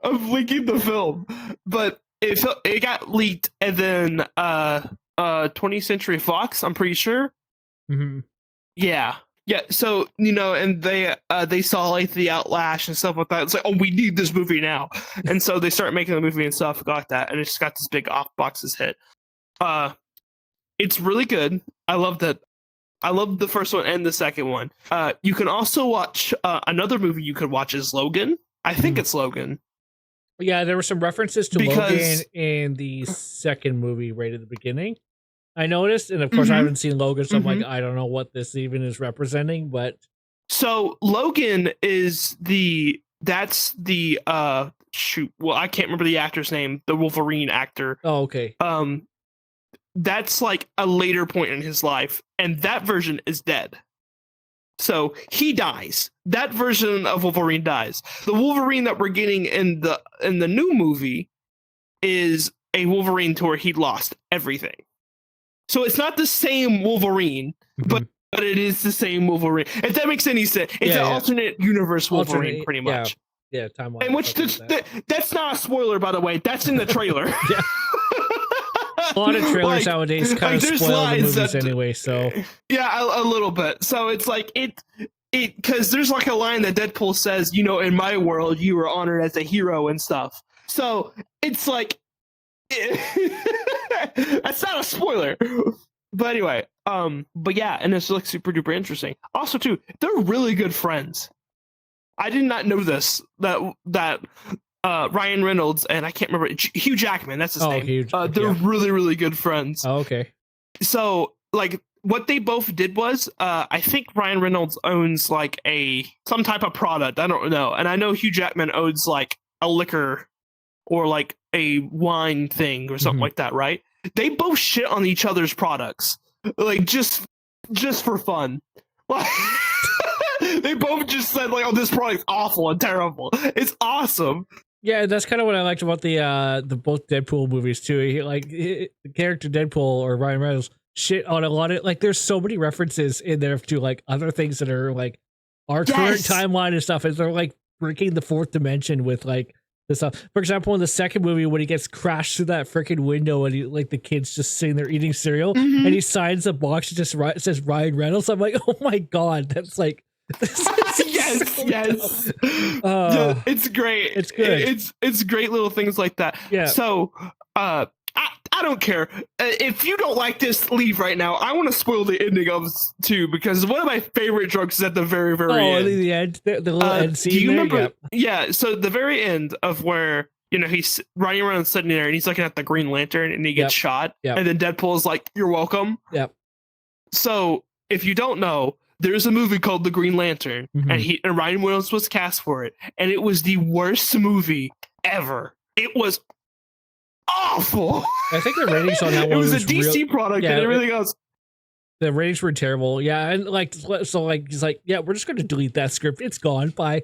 Speaker 2: Of leaking the film, but it got leaked, and then 20th Century Fox, I'm pretty sure.
Speaker 1: Mm-hmm.
Speaker 2: Yeah. So, you know, and they saw like the outlash and stuff like that. It's like, oh, we need this movie now, and so they start making the movie and stuff like that, and it's got this big off boxes hit. It's really good. I love that. I love the first one and the second one. You can also watch another movie you could watch is Logan. I think it's Logan.
Speaker 1: Yeah, there were some references to Logan in the second movie right at the beginning. I noticed, and of course I haven't seen Logan, so I'm like, I don't know what this even is representing, but...
Speaker 2: So, Logan is that's the, shoot, well, I can't remember the actor's name, the Wolverine actor.
Speaker 1: Oh, okay.
Speaker 2: That's like a later point in his life, and that version is dead. So he dies. That version of Wolverine dies. The Wolverine that we're getting in the new movie is a Wolverine to where he lost everything. So it's not the same Wolverine, but it is the same Wolverine. If that makes any sense, it's an alternate universe Wolverine, pretty much.
Speaker 1: Yeah, timeline.
Speaker 2: And which that's not a spoiler, by the way. That's in the trailer.
Speaker 1: Yeah. A lot of trailers nowadays kind of spoil the movies anyway, so...
Speaker 2: Yeah, a little bit. So it's like, because there's like a line that Deadpool says, you know, in my world, you were honored as a hero and stuff. So it's like... that's not a spoiler. But anyway, but yeah, and it's like super duper interesting. Also, too, they're really good friends. I did not know this, that Ryan Reynolds and I can't remember, Hugh Jackman, that's his name. They're really, really good friends.
Speaker 1: Oh, okay.
Speaker 2: So, like, what they both did was, I think Ryan Reynolds owns like some type of product. I don't know, and I know Hugh Jackman owns like a liquor or like a wine thing or something like that, right? They both shit on each other's products, like just for fun. Like, they both just said like, "Oh, this product's awful and terrible." It's awesome.
Speaker 1: Yeah, that's kind of what I liked about the both Deadpool movies too. The character Deadpool or Ryan Reynolds shit on a lot of, like, there's so many references in there to like other things that are like our current timeline and stuff, and they're like breaking the fourth dimension with like this stuff. For example, in the second movie, when he gets crashed through that freaking window and like the kid's just sitting there eating cereal, and he signs a box that just says Ryan Reynolds. I'm like, oh my god, that's like, this is
Speaker 2: yes. Yeah, it's great.
Speaker 1: It's good.
Speaker 2: It's great little things like that.
Speaker 1: Yeah.
Speaker 2: So, I don't care if you don't like this. Leave right now. I want to spoil the ending of this too, because one of my favorite jokes is at the very end.
Speaker 1: The end, the little end scene.
Speaker 2: Do you
Speaker 1: there?
Speaker 2: remember? Yeah. So the very end of where he's running around sitting there and he's looking at the Green Lantern and he gets shot, and then Deadpool is like, "You're welcome."
Speaker 1: Yep.
Speaker 2: So if you don't know, there's a movie called The Green Lantern, and Ryan Reynolds was cast for it, and it was the worst movie ever. It was awful.
Speaker 1: I think the ratings on that one
Speaker 2: it was a DC product and everything else.
Speaker 1: The ratings were terrible. Yeah, and he's like, yeah, we're just going to delete that script. It's gone. Bye.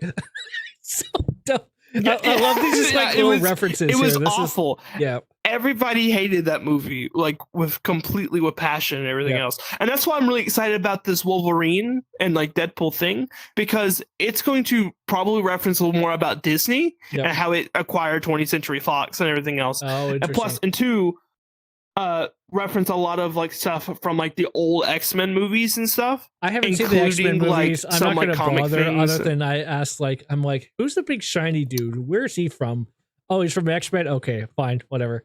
Speaker 1: So dumb. I love these little references.
Speaker 2: It was awful.
Speaker 1: Yeah.
Speaker 2: Everybody hated that movie, like with passion and everything else. And that's why I'm really excited about this Wolverine and like Deadpool thing, because it's going to probably reference a little more about Disney and how it acquired 20th Century Fox and everything else.
Speaker 1: Oh, interesting.
Speaker 2: And two, reference a lot of like stuff from like the old X-Men movies and stuff.
Speaker 1: I haven't seen the X-Men movies.
Speaker 2: Like,
Speaker 1: I'm not going to bother other than I asked, like, I'm like, who's the big shiny dude? Where is he from? Oh, he's from X-Men. Okay, fine, whatever.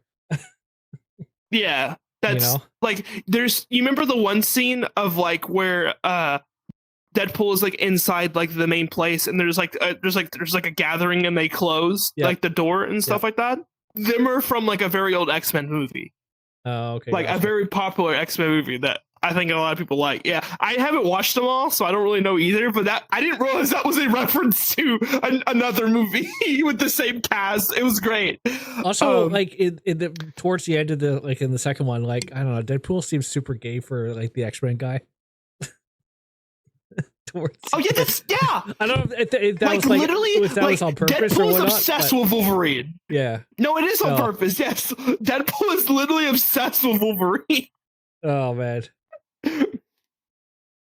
Speaker 2: Yeah, that's like you remember the one scene of like where Deadpool is like inside like the main place and there's like a gathering and they close like the door and stuff like that. Them are from like a very old X-Men movie.
Speaker 1: Oh, okay.
Speaker 2: Like a very popular X-Men movie that I think a lot of people like. Yeah, I haven't watched them all, so I don't really know either. But I didn't realize that was a reference to another movie with the same cast. It was great.
Speaker 1: Also, like towards the end of in the second one, like I don't know, Deadpool seems super gay for like the X-Men guy.
Speaker 2: I
Speaker 1: don't know if that was
Speaker 2: literally
Speaker 1: if that was on purpose
Speaker 2: Deadpool
Speaker 1: or whatnot,
Speaker 2: is obsessed with Wolverine.
Speaker 1: Yeah.
Speaker 2: No, it is on purpose. Yes, Deadpool is literally obsessed with Wolverine.
Speaker 1: Oh man.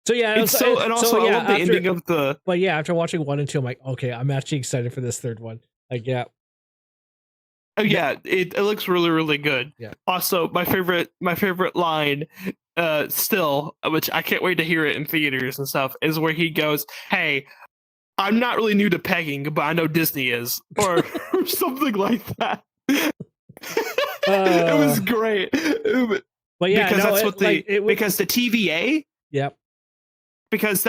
Speaker 1: So yeah,
Speaker 2: I love the ending of the.
Speaker 1: But yeah, after watching 1 and 2, I'm like, okay, I'm actually excited for this third one. Like, yeah.
Speaker 2: Oh yeah, it looks really, really good.
Speaker 1: Yeah.
Speaker 2: Also, my favorite line, still, which I can't wait to hear it in theaters and stuff, is where he goes, "Hey, I'm not really new to pegging, but I know Disney is," or something like that. It was great.
Speaker 1: But yeah,
Speaker 2: because that's what because the TVA.
Speaker 1: Yep.
Speaker 2: Because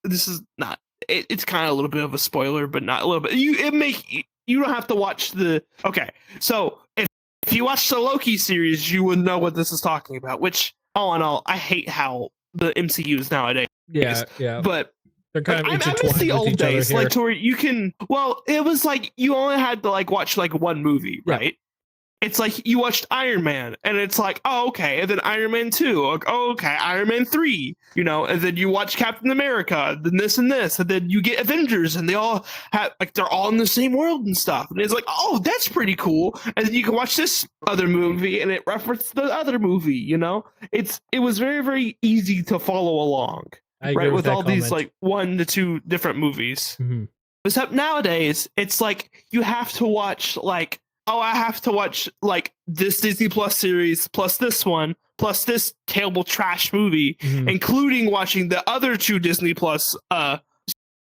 Speaker 2: this is not. It's kind of a little bit of a spoiler, but not a little bit. You don't have to watch the. Okay, so if you watch the Loki series, you would know what this is talking about. Which, all in all, I hate how the MCU is nowadays.
Speaker 1: Yeah.
Speaker 2: But
Speaker 1: they're kind of
Speaker 2: I miss the old days, like to where you can. Well, it was like you only had to like watch like one movie, right? It's like you watched Iron Man, and it's like, oh, okay, and then Iron Man 2, oh, okay, Iron Man 3, and then you watch Captain America, then this and this, and then you get Avengers, and they all have like they're all in the same world and stuff, and it's like, oh, that's pretty cool, and then you can watch this other movie, and it references the other movie, it was very, very easy to follow along, right, with all these like 1 to 2 different movies.
Speaker 1: Mm-hmm.
Speaker 2: Except nowadays, it's like you have to watch like. Oh, I have to watch like this Disney Plus series plus this one plus this terrible trash movie, including watching the other 2 Disney Plus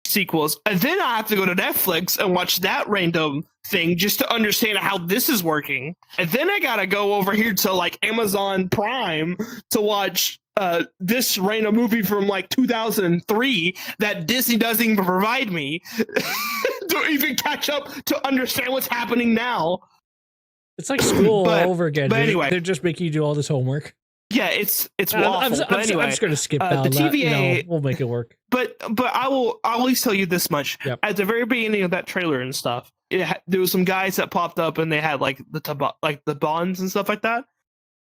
Speaker 2: sequels, and then I have to go to Netflix and watch that random thing just to understand how this is working, and then I gotta go over here to like Amazon Prime to watch this random movie from like 2003 that Disney doesn't even provide me to even catch up to understand what's happening now.
Speaker 1: It's like school all over again.
Speaker 2: But anyway,
Speaker 1: they're just making you do all this homework.
Speaker 2: Yeah, it's awful.
Speaker 1: I'm just going to skip down
Speaker 2: the TVA.
Speaker 1: We'll make it work.
Speaker 2: But I'll at least tell you this much.
Speaker 1: Yep.
Speaker 2: At the very beginning of that trailer and stuff, there was some guys that popped up and they had like the bonds and stuff like that.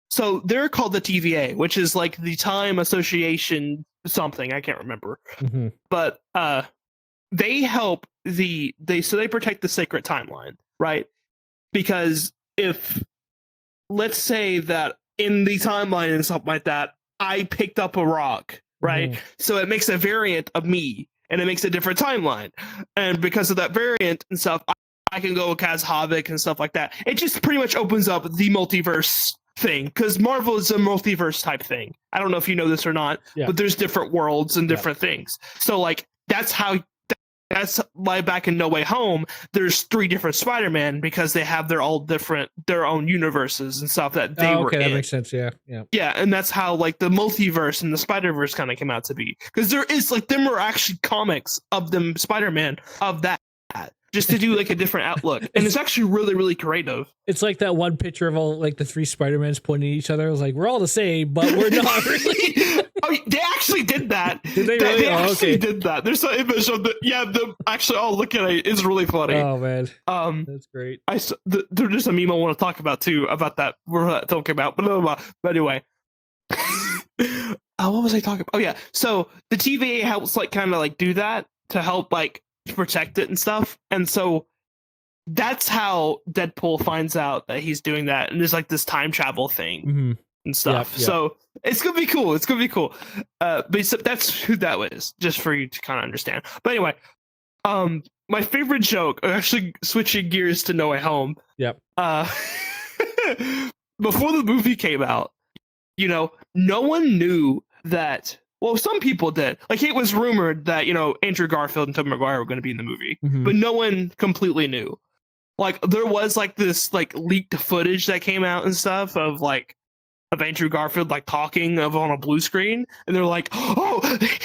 Speaker 2: So they're called the TVA, which is like the Time Association something. I can't remember.
Speaker 1: Mm-hmm.
Speaker 2: But they help they protect the sacred timeline, right? Because if let's say that in the timeline and stuff like that, I picked up a rock, right? So it makes a variant of me and it makes a different timeline. And because of that variant and stuff, I can go cast havoc and stuff like that. It just pretty much opens up the multiverse thing, because Marvel is a multiverse type thing. I don't know if you know this or not, but there's different worlds and different things. So like that's that's why back in No Way Home, there's 3 different Spider-Man because they have their own universes and stuff that they were in.
Speaker 1: That makes sense. Yeah.
Speaker 2: Yeah, and that's how like the multiverse and the Spider-Verse kind of came out to be, because there is like them were actually comics of them Spider-Man of that, just to do like a different outlook, and it's actually really, really creative.
Speaker 1: It's like that one picture of all like the 3 Spider-Mans pointing at each other. I was like, we're all the same, but we're not really.
Speaker 2: Oh, they actually did that.
Speaker 1: Did they really?
Speaker 2: They actually did that. There's an image of them actually all looking at it. It's really funny.
Speaker 1: Oh man, that's great.
Speaker 2: There's just a meme I want to talk about too about that where that film came out. But anyway, what was I talking about? Oh yeah, so the TVA helps like kind of like do that to help like protect it and stuff, and so that's how Deadpool finds out that he's doing that, and there's like this time travel thing and stuff. Yep. So it's gonna be cool. It's gonna be cool. But that's who that was, just for you to kind of understand. But anyway, my favorite joke, actually switching gears to No Way Home.
Speaker 1: Yep.
Speaker 2: Before the movie came out, you know, no one knew that. Well, some people did. Like, it was rumored that, you know, Andrew Garfield and Tobey Maguire were going to be in the movie, but no one completely knew. Like, there was like this like leaked footage that came out and stuff of Andrew Garfield like talking on a blue screen, and they're like, "Oh,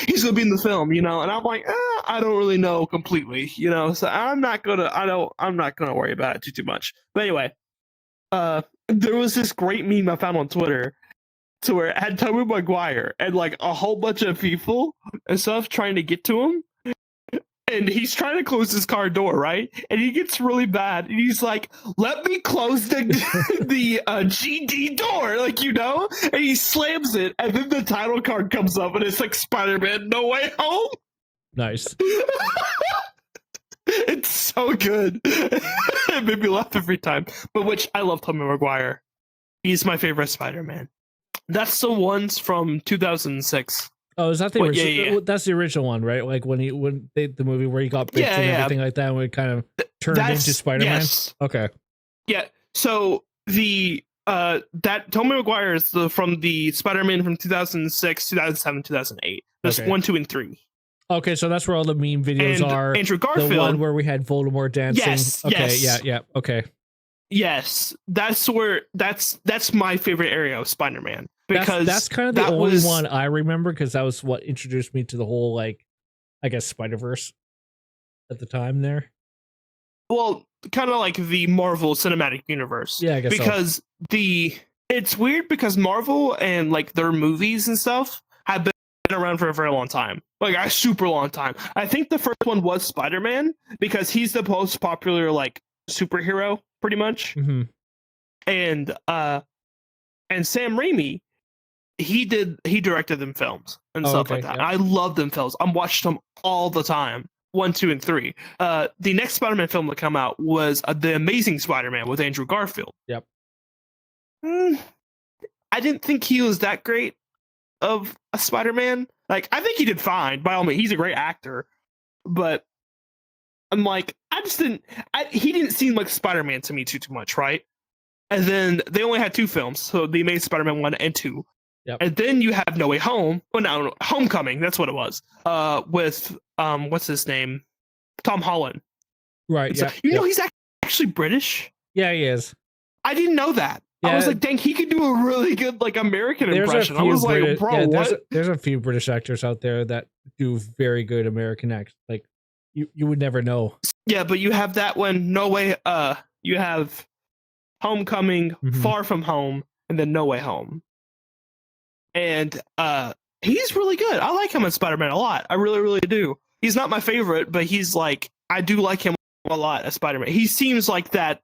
Speaker 2: he's gonna be in the film," you know. And I'm like, I don't really know completely, you know. So I'm not gonna worry about it too much. But anyway, there was this great meme I found on Twitter to where it had Tobey Maguire and like a whole bunch of people and stuff trying to get to him. And he's trying to close his car door, right? And he gets really bad. And he's like, "Let me close the GD door," like, you know? And he slams it. And then the title card comes up and it's like Spider-Man No Way Home.
Speaker 1: Nice.
Speaker 2: It's so good. It made me laugh every time. But which I love Tobey Maguire. He's my favorite Spider-Man. That's the ones from 2006.
Speaker 1: Oh, is that the original? Yeah. That's the original one, right? Like when the movie where he got bit and everything like that, when it kind of turned into Spider-Man. Yes. Okay.
Speaker 2: Yeah. So the that Tobey Maguire is from the Spider-Man from 2006, 2007, 2008. There's 1, 2, and 3.
Speaker 1: Okay, so that's where all the meme videos are.
Speaker 2: Andrew Garfield,
Speaker 1: the one where we had Voldemort dancing.
Speaker 2: Yes.
Speaker 1: Okay.
Speaker 2: Yes.
Speaker 1: Yeah. Okay.
Speaker 2: Yes, that's my favorite area of Spider-Man, because
Speaker 1: that's kind of the only one I remember, because that was what introduced me to the whole, like, I guess, Spider-Verse at the time there.
Speaker 2: Well, kind of like the Marvel Cinematic Universe.
Speaker 1: Yeah, I guess
Speaker 2: because it's weird because Marvel and like their movies and stuff have been around for a very long time, like a super long time. I think the first one was Spider-Man because he's the most popular like superhero pretty much. And Sam Raimi, he directed them films and stuff like that. Yeah. I love them films. I watched them all the time. 1, 2, and 3. The next Spider-Man film that come out was The Amazing Spider-Man with Andrew Garfield.
Speaker 1: Yep.
Speaker 2: I didn't think he was that great of a Spider-Man. Like, I think he did fine. By all means, he's a great actor. But I'm like, he didn't seem like Spider-Man to me too much, right? And then they only had 2 films, so The Amazing Spider-Man 1 and 2.
Speaker 1: Yep.
Speaker 2: And then you have No Way Home. Well, no, Homecoming, that's what it was. With what's his name? Tom Holland.
Speaker 1: Right.
Speaker 2: So, you know, he's actually British.
Speaker 1: Yeah, he is.
Speaker 2: I didn't know that. Yeah. I was like, dang, he could do a really good like American impression. I was like, bro, what?
Speaker 1: There's a few British actors out there that do very good American acts. Like, you would never know.
Speaker 2: Yeah, but you have that one, No Way, you have Homecoming, Far From Home, and then No Way Home. And he's really good. I like him as Spider-Man a lot. I really, really do. He's not my favorite, but he's like, I do like him a lot as Spider-Man. He seems like that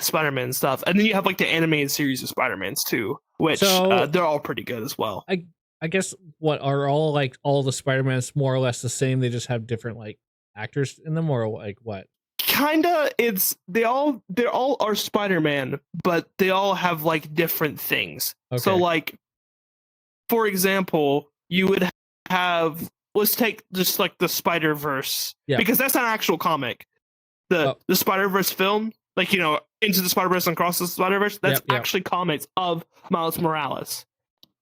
Speaker 2: Spider-Man stuff. And then you have like the animated series of Spider-Mans too, which they're all pretty good as well.
Speaker 1: I guess what are all the Spider-Mans more or less the same? They just have different like actors in them, or like what?
Speaker 2: Kinda, they all are Spider-Man, but they all have like different things. Okay. So like, for example, you would have, let's take just like the Spider-Verse, because that's not an actual comic. The Spider-Verse film, like, you know, Into the Spider-Verse and Across the Spider-Verse, that's actually comics of Miles Morales.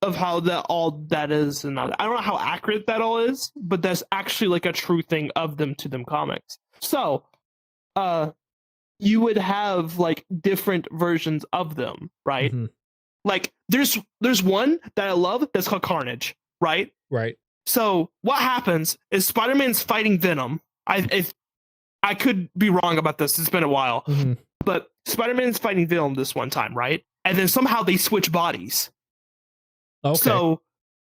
Speaker 2: of how that all that is, and I don't know how accurate that all is, but that's actually like a true thing of them to them comics. So, you would have like different versions of them, right?
Speaker 1: Mm-hmm.
Speaker 2: Like there's one that I love that's called Carnage, right?
Speaker 1: Right.
Speaker 2: So what happens is Spider-Man's fighting Venom. I could be wrong about this. It's been a while, but Spider-Man's fighting Venom this one time, right? And then somehow they switch bodies.
Speaker 1: Okay.
Speaker 2: So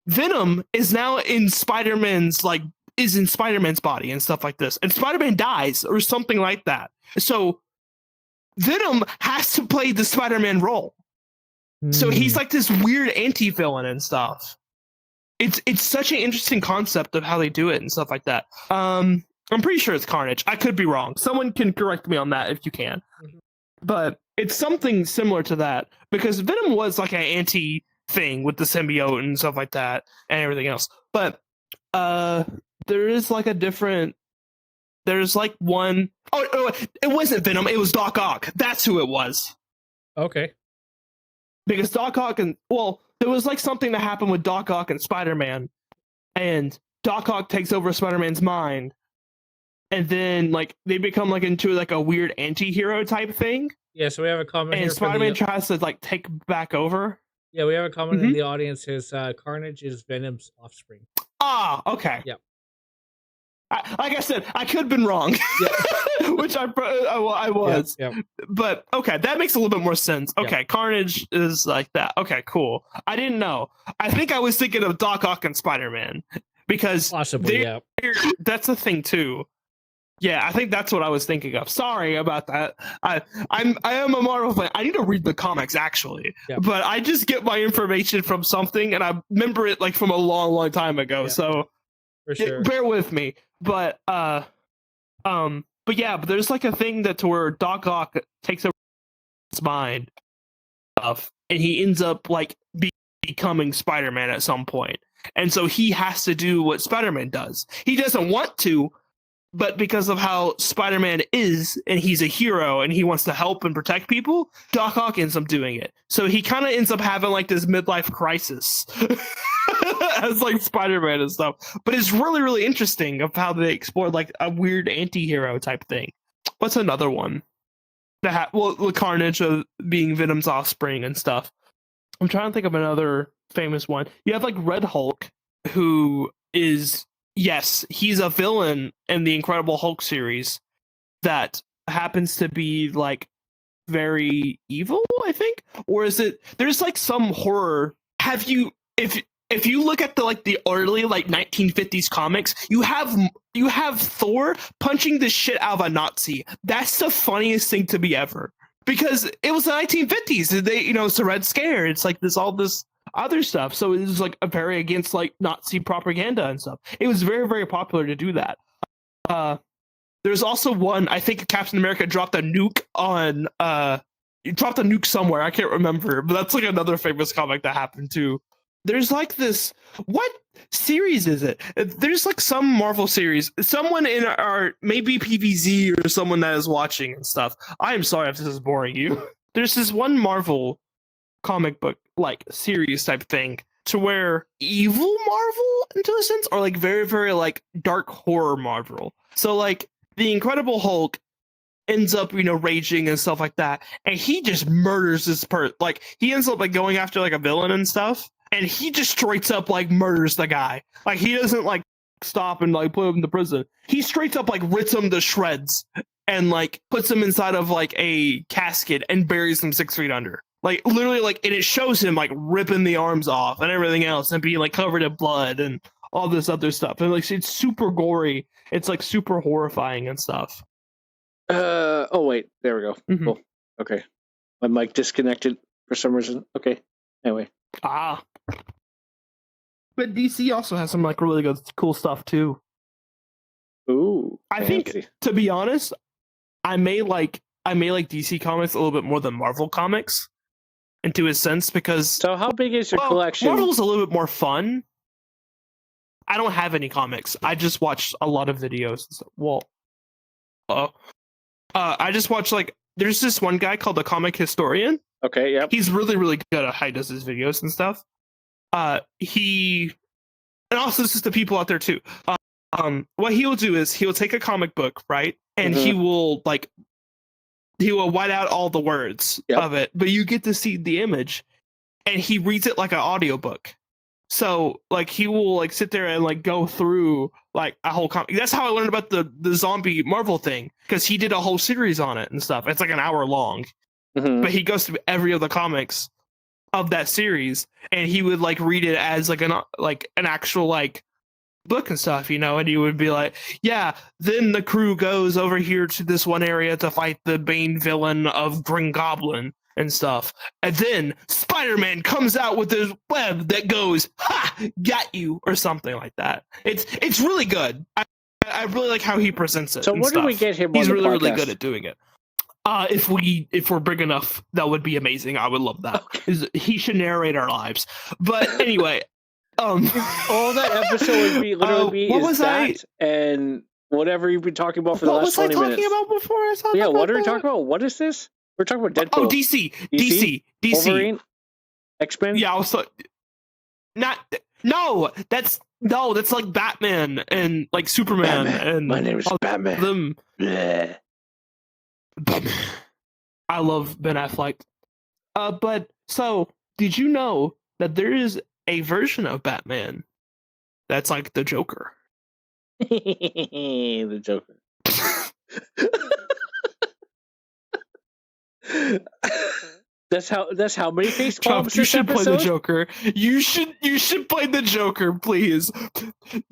Speaker 2: Venom is now in Spider-Man's body and stuff like this, and Spider-Man dies or something like that. So Venom has to play the Spider-Man role. So he's like this weird anti-villain and stuff. It's such an interesting concept of how they do it and stuff like that. I'm pretty sure it's Carnage. I could be wrong. Someone can correct me on that if you can. But it's something similar to that, because Venom was like an anti thing with the symbiote and stuff like that and everything else. But there is like a different. There's like one oh, it wasn't Venom. It was Doc Ock. That's who it was.
Speaker 1: Okay.
Speaker 2: Because Doc Ock there was like something that happened with Doc Ock and Spider-Man, and Doc Ock takes over Spider-Man's mind, and then like they become like into like a weird anti-hero type thing.
Speaker 1: Yeah, so we have a comment
Speaker 2: and
Speaker 1: here.
Speaker 2: Spider-Man tries to like take back over.
Speaker 1: Yeah, we have a comment in the audience says Carnage is Venom's offspring.
Speaker 2: Ah, okay.
Speaker 1: Yeah.
Speaker 2: Like I said, I could have been wrong, which I was.
Speaker 1: Yep.
Speaker 2: But okay, that makes a little bit more sense. Okay, Carnage is like that. Okay, cool. I didn't know. I think I was thinking of Doc Ock and Spider-Man, because
Speaker 1: possibly,
Speaker 2: that's the thing too. Yeah, I think that's what I was thinking of. Sorry about that. I am a Marvel fan. I need to read the comics actually, but I just get my information from something, and I remember it like from a long, long time ago. So
Speaker 1: for sure,
Speaker 2: bear with me. But but there's like a thing that to where Doc Ock takes over his mind stuff, and he ends up like becoming Spider-Man at some point, and so he has to do what Spider-Man does. He doesn't want to, but because of how Spider-Man is, and he's a hero, and he wants to help and protect people, Doc Ock ends up doing it. So he kind of ends up having like this midlife crisis as like Spider-Man and stuff. But it's really, really interesting of how they explored like a weird anti-hero type thing. What's another one? The Carnage of being Venom's offspring and stuff. I'm trying to think of another famous one. You have like Red Hulk, who is... Yes, he's a villain in the Incredible Hulk series that happens to be like very evil, I think. Or is it there's like some horror. Have you if you look at the early like 1950s comics, you have Thor punching the shit out of a Nazi. That's the funniest thing to be ever. Because it was the 1950s. It's the Red Scare. It's like all this other stuff, so it was like a very against like Nazi propaganda and stuff. It was very, very popular to do that. There's also one, I think Captain America dropped a nuke on somewhere, I can't remember, but that's like another famous comic that happened too. There's like this, what series is it? There's like some Marvel series, someone in our maybe PVZ or someone that is watching and stuff. I am sorry if this is boring you. There's this one Marvel comic book like series type thing to where evil Marvel into a sense, or like very, very like dark horror Marvel. So like the Incredible Hulk ends up raging and stuff like that, and he just murders this like he ends up like going after like a villain and stuff, and he just straight up like murders the guy. Like he doesn't like stop and like put him in prison. He straight up like rips him to shreds and like puts him inside of like a casket and buries him 6 feet under. Like literally, like, and it shows him like ripping the arms off and everything else, and being like covered in blood and all this other stuff. And like it's super gory. It's like super horrifying and stuff.
Speaker 3: Oh wait, there we go.
Speaker 2: Mm-hmm.
Speaker 3: Cool. Okay, my mic disconnected for some reason. Okay. Anyway.
Speaker 2: But DC also has some like really good, cool stuff too.
Speaker 3: Ooh.
Speaker 2: I think, to be honest, I may like DC comics a little bit more than Marvel comics. Into a sense, because
Speaker 3: so how big is your collection?
Speaker 2: Marvel's a little bit more fun. I don't have any comics. I just watch a lot of videos. I just watch like there's this one guy called the Comic Historian.
Speaker 3: Okay, yeah.
Speaker 2: He's really, really good at how he does his videos and stuff. he, and also this is the people out there too. What he will do is he will take a comic book, right, and he will white out all the words of it, but you get to see the image, and he reads it like an audiobook. So like he will like sit there and like go through like a whole comic. That's how I learned about the zombie Marvel thing, because he did a whole series on it and stuff. It's like an hour long, but he goes through every of the comics of that series, and he would like read it as like an actual like book and stuff, you know, and he would be like, yeah, then the crew goes over here to this one area to fight the main villain of Green Goblin and stuff, and then Spider-Man comes out with his web that goes, ha, got you, or something like that. It's really good. I really like how he presents it.
Speaker 3: So what do we get him on
Speaker 2: He's
Speaker 3: the
Speaker 2: really
Speaker 3: podcast?
Speaker 2: really good at doing it. If we're big enough, that would be amazing. I would love that. He should narrate our lives. But anyway,
Speaker 3: all that episode would be literally
Speaker 2: what
Speaker 3: is
Speaker 2: was
Speaker 3: that and whatever you've been talking about for the last 20 minutes.
Speaker 2: What was I talking about before I saw that?
Speaker 3: What are we talking about? What is this? We're talking about Deadpool.
Speaker 2: Oh, DC.
Speaker 3: Wolverine? X-Men?
Speaker 2: Yeah, I was that's like Batman and like Superman. And
Speaker 3: my name is Batman.
Speaker 2: Them.
Speaker 3: Bleh.
Speaker 2: Batman. I love Ben Affleck. But so did you know that there is a version of Batman that's like the Joker?
Speaker 3: The Joker. That's how many face palms
Speaker 2: you
Speaker 3: this
Speaker 2: should
Speaker 3: episode?
Speaker 2: play the Joker. You should play the Joker, please.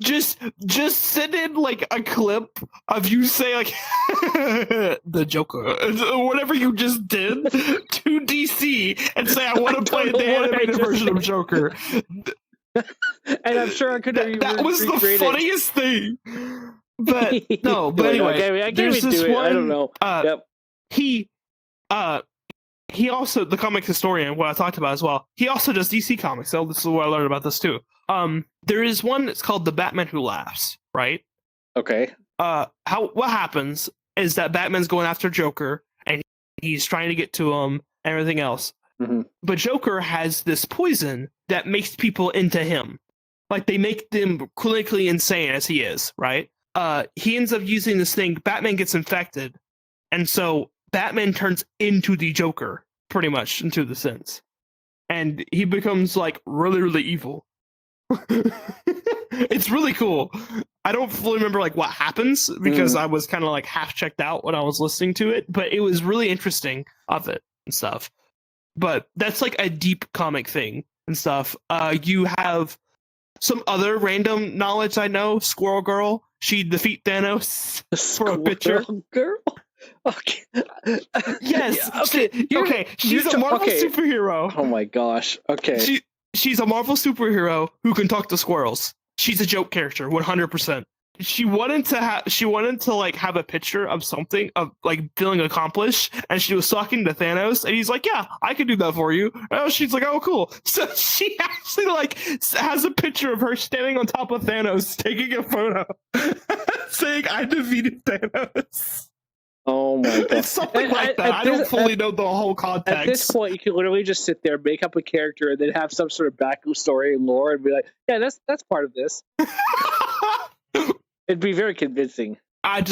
Speaker 2: Just send in like a clip of you say like the Joker, whatever you just did, to DC and say I want to play the animated version of Joker.
Speaker 3: And I'm sure I could have.
Speaker 2: That was the funniest thing. But no, but anyway,
Speaker 3: I there's this one. I don't know.
Speaker 2: He also, the comic historian, what I talked about as well, he also does DC comics. So this is what I learned about this too. There is one that's called The Batman Who Laughs, right?
Speaker 3: Okay.
Speaker 2: What happens is that Batman's going after Joker, and he's trying to get to him and everything else.
Speaker 3: Mm-hmm.
Speaker 2: But Joker has this poison that makes people into him. Like, they make them clinically insane as he is, right? He ends up using this thing. Batman gets infected, and so Batman turns into the Joker, pretty much, into the sense. And he becomes, like, really, really evil. It's really cool. I don't fully remember, like, what happens, because I was kind of, like, half checked out when I was listening to it, but it was really interesting of it and stuff. But that's, like, a deep comic thing and stuff. You have some other random knowledge I know. Squirrel Girl, she defeat Thanos for a picture.
Speaker 3: Girl? Okay.
Speaker 2: Yes.
Speaker 3: Okay.
Speaker 2: She's a Marvel superhero.
Speaker 3: Oh my gosh. Okay.
Speaker 2: She's a Marvel superhero who can talk to squirrels. She's a joke character, 100%. She wanted to like have a picture of something of like feeling accomplished, and she was talking to Thanos, and he's like, "Yeah, I can do that for you." And she's like, "Oh, cool." So she actually like has a picture of her standing on top of Thanos, taking a photo, saying, "I defeated Thanos."
Speaker 3: Oh my god!
Speaker 2: It's something like that. I don't fully know the whole context.
Speaker 3: At this point, you can literally just sit there, make up a character, and then have some sort of backstory and lore, and be like, "Yeah, that's part of this." It'd be very convincing.
Speaker 2: I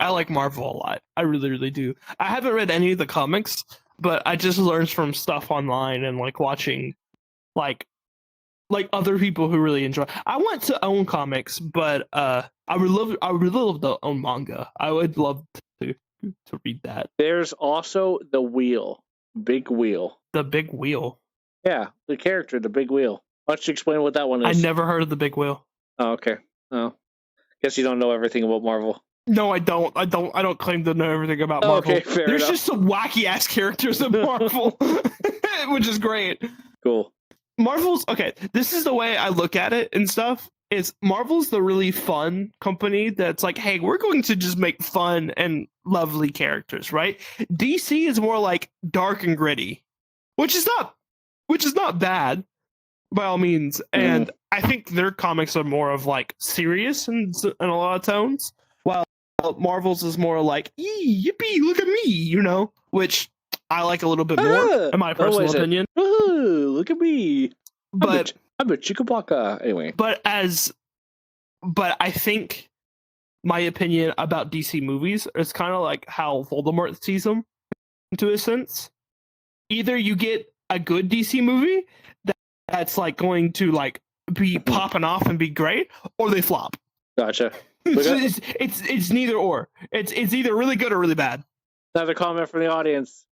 Speaker 2: like Marvel a lot. I really, really do. I haven't read any of the comics, but I just learned from stuff online and like watching, like other people who really enjoy. I want to own comics, but I really love to own manga. I would love to read that.
Speaker 3: There's also the wheel, Big Wheel.
Speaker 2: The Big Wheel.
Speaker 3: Yeah, the character, the Big Wheel. Why don't you explain what that one is?
Speaker 2: I never heard of the Big Wheel.
Speaker 3: Oh, okay. Oh, guess you don't know everything about Marvel.
Speaker 2: No, I don't. I don't claim to know everything about Marvel.
Speaker 3: Okay, fair
Speaker 2: There's
Speaker 3: enough.
Speaker 2: just some wacky ass characters in Marvel, which is great.
Speaker 3: Cool.
Speaker 2: Marvel's okay. This is the way I look at it and stuff. Is Marvel's the really fun company that's like, hey, we're going to just make fun and lovely characters, right? DC is more like dark and gritty, which is not bad by all means. And I think their comics are more of like serious in a lot of tones, while Marvel's is more like, yippee, look at me, you know, which I like a little bit more in my personal opinion.
Speaker 3: Ooh, look at me.
Speaker 2: But
Speaker 3: I'm a Chickabaca. Anyway.
Speaker 2: But I think my opinion about DC movies is kind of like how Voldemort sees them, to a sense. Either you get a good DC movie that's like going to like be popping off and be great, or they flop.
Speaker 3: Gotcha.
Speaker 2: It's neither or. It's either really good or really bad.
Speaker 3: Another comment from the audience.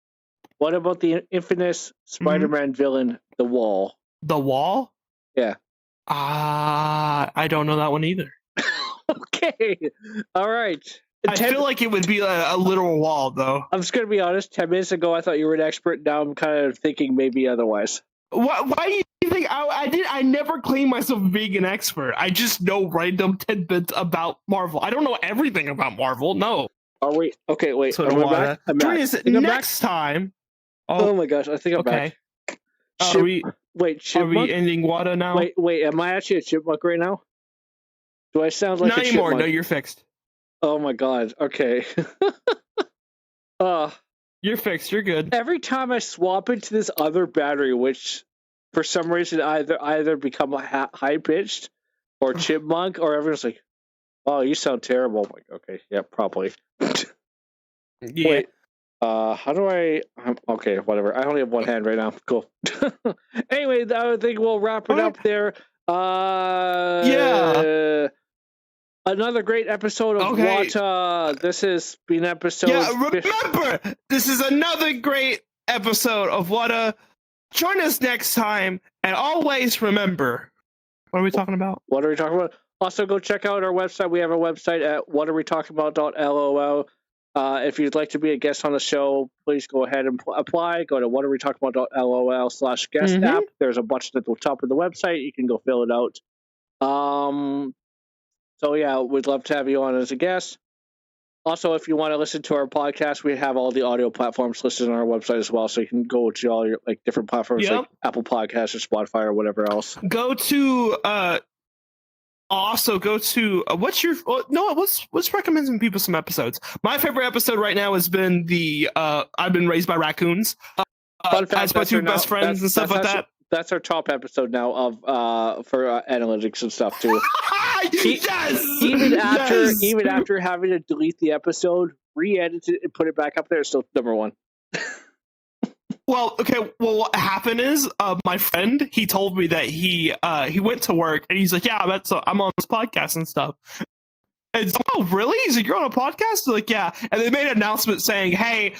Speaker 3: What about the infamous Spider-Man villain, the Wall?
Speaker 2: The Wall?
Speaker 3: Yeah.
Speaker 2: I don't know that one either.
Speaker 3: Okay. All right.
Speaker 2: I feel like it would be a literal wall, though.
Speaker 3: I'm just gonna be honest. 10 minutes ago, I thought you were an expert. Now I'm kind of thinking maybe otherwise.
Speaker 2: Why do you think I never claim myself being an expert. I just know random tidbits about Marvel. I don't know everything about Marvel. No.
Speaker 3: Are we? Okay, wait.
Speaker 2: So
Speaker 3: am I back? I'm back.
Speaker 2: Next time.
Speaker 3: Oh my gosh, I think I'm back.
Speaker 2: Are we ending WAWTA now?
Speaker 3: Wait. Am I actually a chipmunk right now? Do I sound like
Speaker 2: not
Speaker 3: a
Speaker 2: anymore?
Speaker 3: chipmunk?
Speaker 2: No, you're fixed.
Speaker 3: Oh my god. Okay.
Speaker 2: You're fixed. You're good.
Speaker 3: Every time I swap into this other battery, which for some reason either become high pitched or chipmunk, or everyone's like, "Oh, you sound terrible." I'm like, okay, yeah, probably.
Speaker 2: Yeah.
Speaker 3: Wait, how do I? Okay, whatever. I only have one hand right now. Cool. Anyway, I think we'll wrap it up there.
Speaker 2: Yeah.
Speaker 3: Another great episode of WAWTA. This has been episode.
Speaker 2: Yeah, remember, this is another great episode of WAWTA. Join us next time, and always remember. What are we talking about?
Speaker 3: What are we talking about? Also, go check out our website. We have a website at whatarewetalkingabout.lol. If you'd like to be a guest on the show, please go ahead and apply. Go to whatarewetalkingabout.lol/guest app. There's a button at the top of the website. You can go fill it out. So yeah, we'd love to have you on as a guest. Also, if you want to listen to our podcast, we have all the audio platforms listed on our website as well. So you can go to all your like different platforms like Apple Podcasts or Spotify or whatever else.
Speaker 2: Go to what's recommending people some episodes. My favorite episode right now has been the I've been raised by raccoons. As my two best friends and stuff like that.
Speaker 3: That's our top episode now of for analytics and stuff too.
Speaker 2: Yes!
Speaker 3: Even after having to delete the episode, re-edit it, and put it back up there, it's still number one.
Speaker 2: Well, what happened is my friend, he told me that he went to work and he's like, yeah, I'm on this podcast and stuff. And oh, really? He's like, you're on a podcast? Like, yeah. And they made an announcement saying, hey,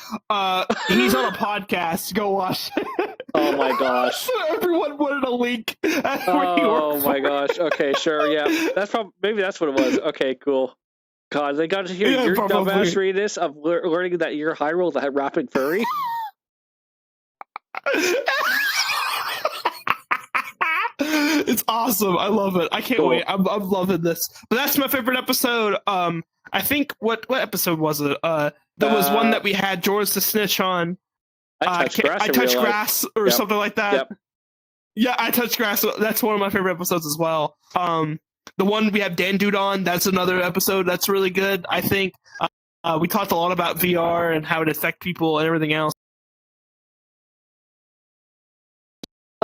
Speaker 2: he's on a podcast. Go watch it.
Speaker 3: Oh my gosh!
Speaker 2: So everyone wanted a link.
Speaker 3: Oh my gosh! Okay, sure, yeah. Maybe that's what it was. Okay, cool. God, they got to hear your dumbass read this of learning that you're Hyrule the rapping furry.
Speaker 2: It's awesome. I love it. I can't wait. I'm loving this. But that's my favorite episode. I think what episode was it? There was one that we had George the Snitch on. I touch grass or something like that.
Speaker 3: Yep.
Speaker 2: Yeah, I touch grass. That's one of my favorite episodes as well. The one we have Dan Dude on, that's another episode that's really good. I think we talked a lot about VR and how it affects people and everything else.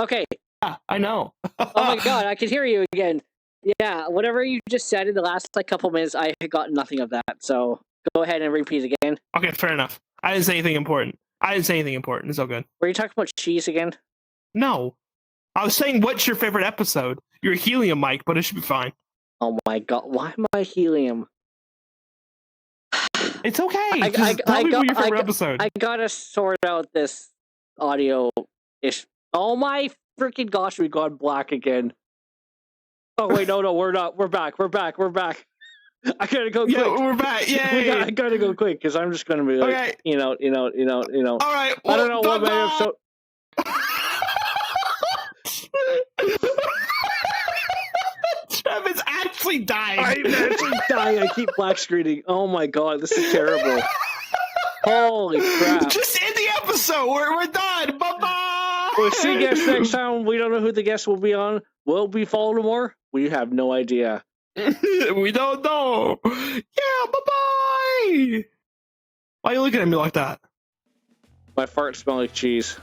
Speaker 4: Okay.
Speaker 2: Yeah, I know.
Speaker 4: Oh my god, I can hear you again. Yeah, whatever you just said in the last couple minutes, I got nothing of that. So go ahead and repeat again.
Speaker 2: Okay, fair enough. I didn't say anything important. It's all good.
Speaker 4: Were you talking about cheese again?
Speaker 2: No. I was saying, what's your favorite episode? You're a helium mic, but it should be fine.
Speaker 4: Oh my god, why am I helium?
Speaker 2: It's okay. Tell me what your favorite episode.
Speaker 4: I gotta sort out this audio-ish. Oh my freaking gosh, we gone black again. Oh wait, no, we're not. We're back. I gotta go quick.
Speaker 2: Yeah, we're back. Yeah,
Speaker 3: I gotta go quick because I'm just gonna be like,
Speaker 2: okay.
Speaker 3: you know.
Speaker 2: All right.
Speaker 3: Well, I don't know what my episode.
Speaker 2: Trev is actually dying.
Speaker 3: I'm actually dying. I keep black screening. Oh my god, this is terrible. Holy crap!
Speaker 2: Just end the episode. We're done. Bye bye.
Speaker 3: We'll see you guys next time. We don't know who the guest will be on. Will it be Voldemort? We have no idea.
Speaker 2: We don't know. Yeah, bye-bye. Why are you looking at me like that?
Speaker 3: My farts smell like cheese.